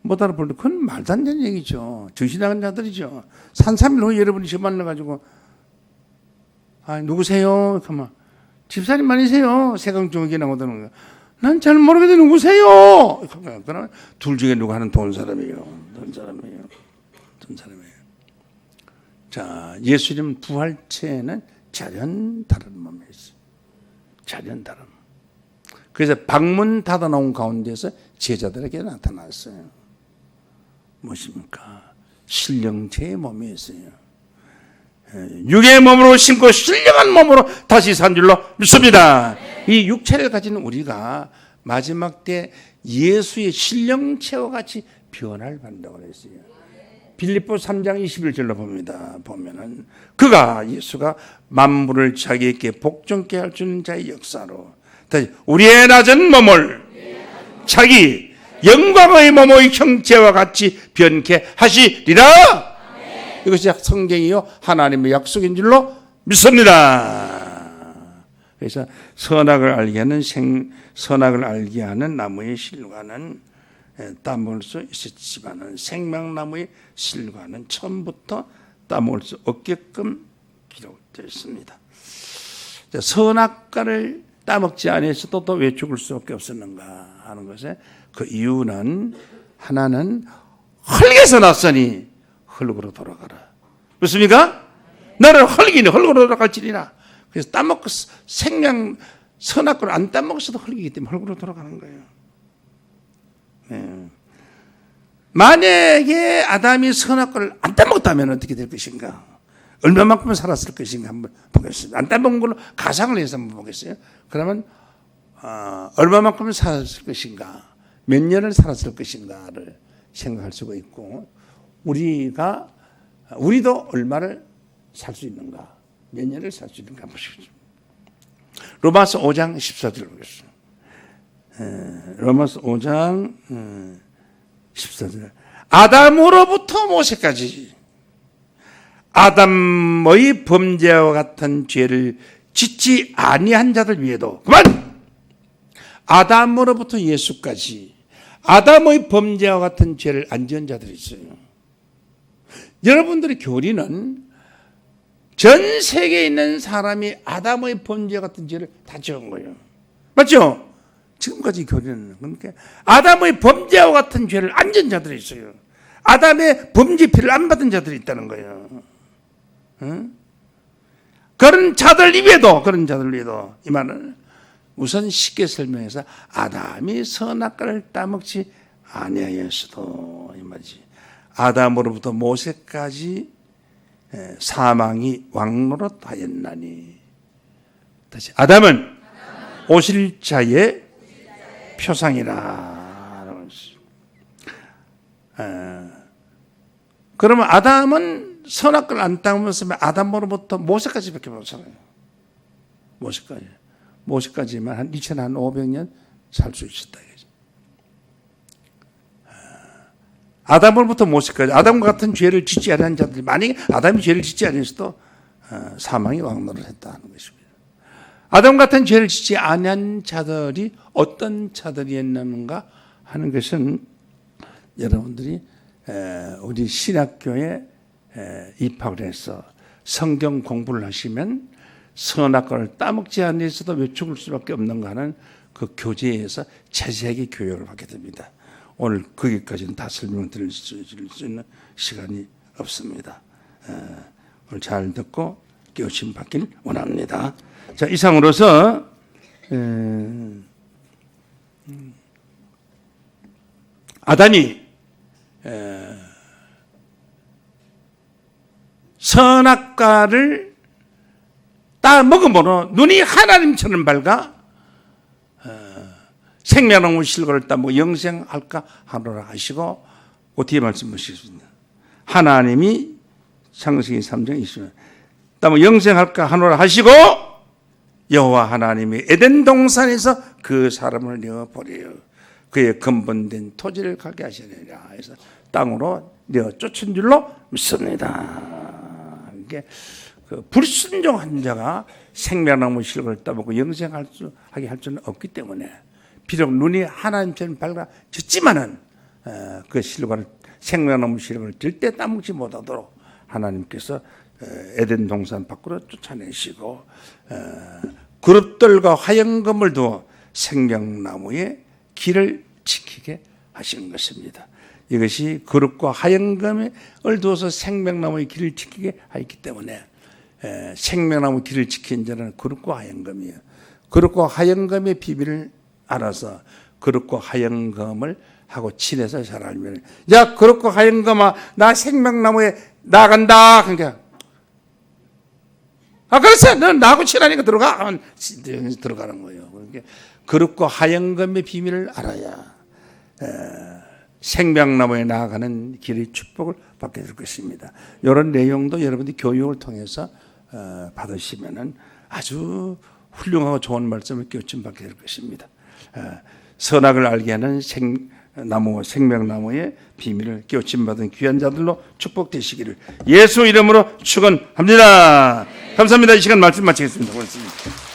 못 알아볼 때 그건 말도 안 되는 얘기죠. 정신 나간 자들이죠. 3일 후에 여러분이 저 만나가지고 누구세요? 그러면 집사님만이세요. 세강종에게 나오다는 거야. 난 잘 모르겠는데 누구세요? 그러면 둘 중에 누가 하는 돈 사람이에요. 돈 사람이에요. 자, 예수님 부활체는 전혀 다른 몸에 있어요. 전혀 다른. 그래서 방문 닫아놓은 가운데서 제자들에게 나타났어요. 무엇입니까? 신령체의 몸에 있어요. 육의 몸으로 신고 신령한 몸으로 다시 산 줄로 믿습니다. 이 육체를 가진 우리가 마지막 때 예수의 신령체와 같이 변화를 받는다고 그랬어요. 빌립보 3장 21절로 봅니다. 보면은 그가 예수가 만물을 자기에게 복종케 할 수 있는 자의 역사로 다시 우리의 낮은 몸을 자기 영광의 몸의 형체와 같이 변케 하시리라. 이것이 성경이요 하나님의 약속인 줄로 믿습니다. 그래서 선악을 알게 하는 나무의 실과는 따먹을 수 있었지만은 생명나무의 실과는 처음부터 따먹을 수 없게끔 기록되어 있습니다. 선악과를 따먹지 않았어도 또 왜 죽을 수밖에 없었는가 하는 것에 그 이유는 하나는 흙에서 났으니 흙으로 돌아가라. 그렇습니까? 너는 흙이니 흙으로 돌아갈지니라. 그래서 따먹고 생명 선악과를 안 따먹어서도 흙이기 때문에 흙으로 돌아가는 거예요. 네. 만약에 아담이 선악과를 안 따먹었다면 어떻게 될 것인가? 얼마만큼 살았을 것인가 한번 보겠습니다. 안 따먹은 걸로 가상을 해서 한번 보겠어요. 그러면 얼마만큼 살았을 것인가? 몇 년을 살았을 것인가를 생각할 수가 있고, 우리도 얼마를 살 수 있는가? 몇 년을 살 수 있는가 보십시오. 로마서 5장 14절을 보겠습니다. 로마서 5장 14절. 아담으로부터 모세까지 아담의 범죄와 같은 죄를 짓지 아니한 자들 위에도, 그만! 아담으로부터 예수까지 아담의 범죄와 같은 죄를 안 지은 자들이 있어요. 여러분들의 교리는 전 세계에 있는 사람이 아담의 범죄 같은 죄를 다 지은 거예요. 맞죠? 지금까지 교리는. 그러니까 아담의 범죄와 같은 죄를 안 지은 자들이 있어요. 아담의 범죄 피를 안 받은 자들이 있다는 거예요. 응? 그런 자들 위에도 이 말은 우선 쉽게 설명해서 아담이 선악과를 따먹지 아니하였어도 이 말이지. 아담으로부터 모세까지 사망이 왕노릇하였나니. 다시 아담은 오실 자의 표상이라. 그러면 아담은 선악과를 안 따먹으면서 아담으로부터 모세까지밖에 못 살아요. 모세까지만 한 2500년 살 수 있었다. 아담으로부터 모세까지 아담과 같은 죄를 짓지 않은 자들이, 만약에 아담이 죄를 짓지 않았어도 사망이 왕노를 했다는 것입니다. 아담 같은 죄를 짓지 않은 자들이 어떤 자들이었는가 하는 것은 여러분들이 우리 신학교에 입학을 해서 성경 공부를 하시면 선악과를 따먹지 않으서도 왜 죽을 수밖에 없는가 하는 그 교재에서 자세하게 교육을 받게 됩니다. 오늘 거기까지는 다 설명드릴 수 있는 시간이 없습니다. 오늘 잘 듣고 깨우침 받길 원합니다. 자, 이상으로서 아담이 선악과를 따먹음으로 눈이 하나님처럼 밝아 생명나무 실과를 따먹고 영생할까 하노라 하시고, 뒤에 말씀하시겠습니다. 하나님이 창세기 3장 20절 따먹고 영생할까 하노라 하시고, 여호와 하나님이 에덴 동산에서 그 사람을 내어버려요. 그의 근본된 토지를 가게 하시느니라 해서 땅으로 내어 쫓은 줄로 믿습니다. 이게 그 불순종한 자가 생명나무 실과를 따먹고 영생하게 할 수는 없기 때문에, 비록 눈이 하나님처럼 밝아졌지만은 그 실과를, 생명나무 실과를 절대 따먹지 못하도록 하나님께서 에덴 동산 밖으로 쫓아내시고 그룹들과 화영금을 두어 생명나무의 길을 지키게 하신 것입니다. 이것이 그룹과 화영금을 두어서 생명나무의 길을 지키게 하였기 때문에 생명나무 길을 지킨 자는 그룹과 화영금이에요. 그룹과 화영금의 비밀을 알아서 그룹과 화영금을 하고 친해서 잘 알면, 야, 그룹과 화영금아, 나 생명나무에 나간다. 그러니까, 그렇지, 넌 나하고 친하니까 들어가. 하면 들어가는 거예요. 그러니까 그룹과 화영금의 비밀을 알아야 생명나무에 나아가는 길의 축복을 받게 될 것입니다. 이런 내용도 여러분들이 교육을 통해서 받으시면은 아주 훌륭하고 좋은 말씀을 깨우침 받게 될 것입니다. 선악을 알게 하는 생명나무의 비밀을 깨우침 받은 귀한 자들로 축복되시기를 예수 이름으로 축원합니다. 감사합니다. 이 시간 말씀 마치겠습니다. 고맙습니다.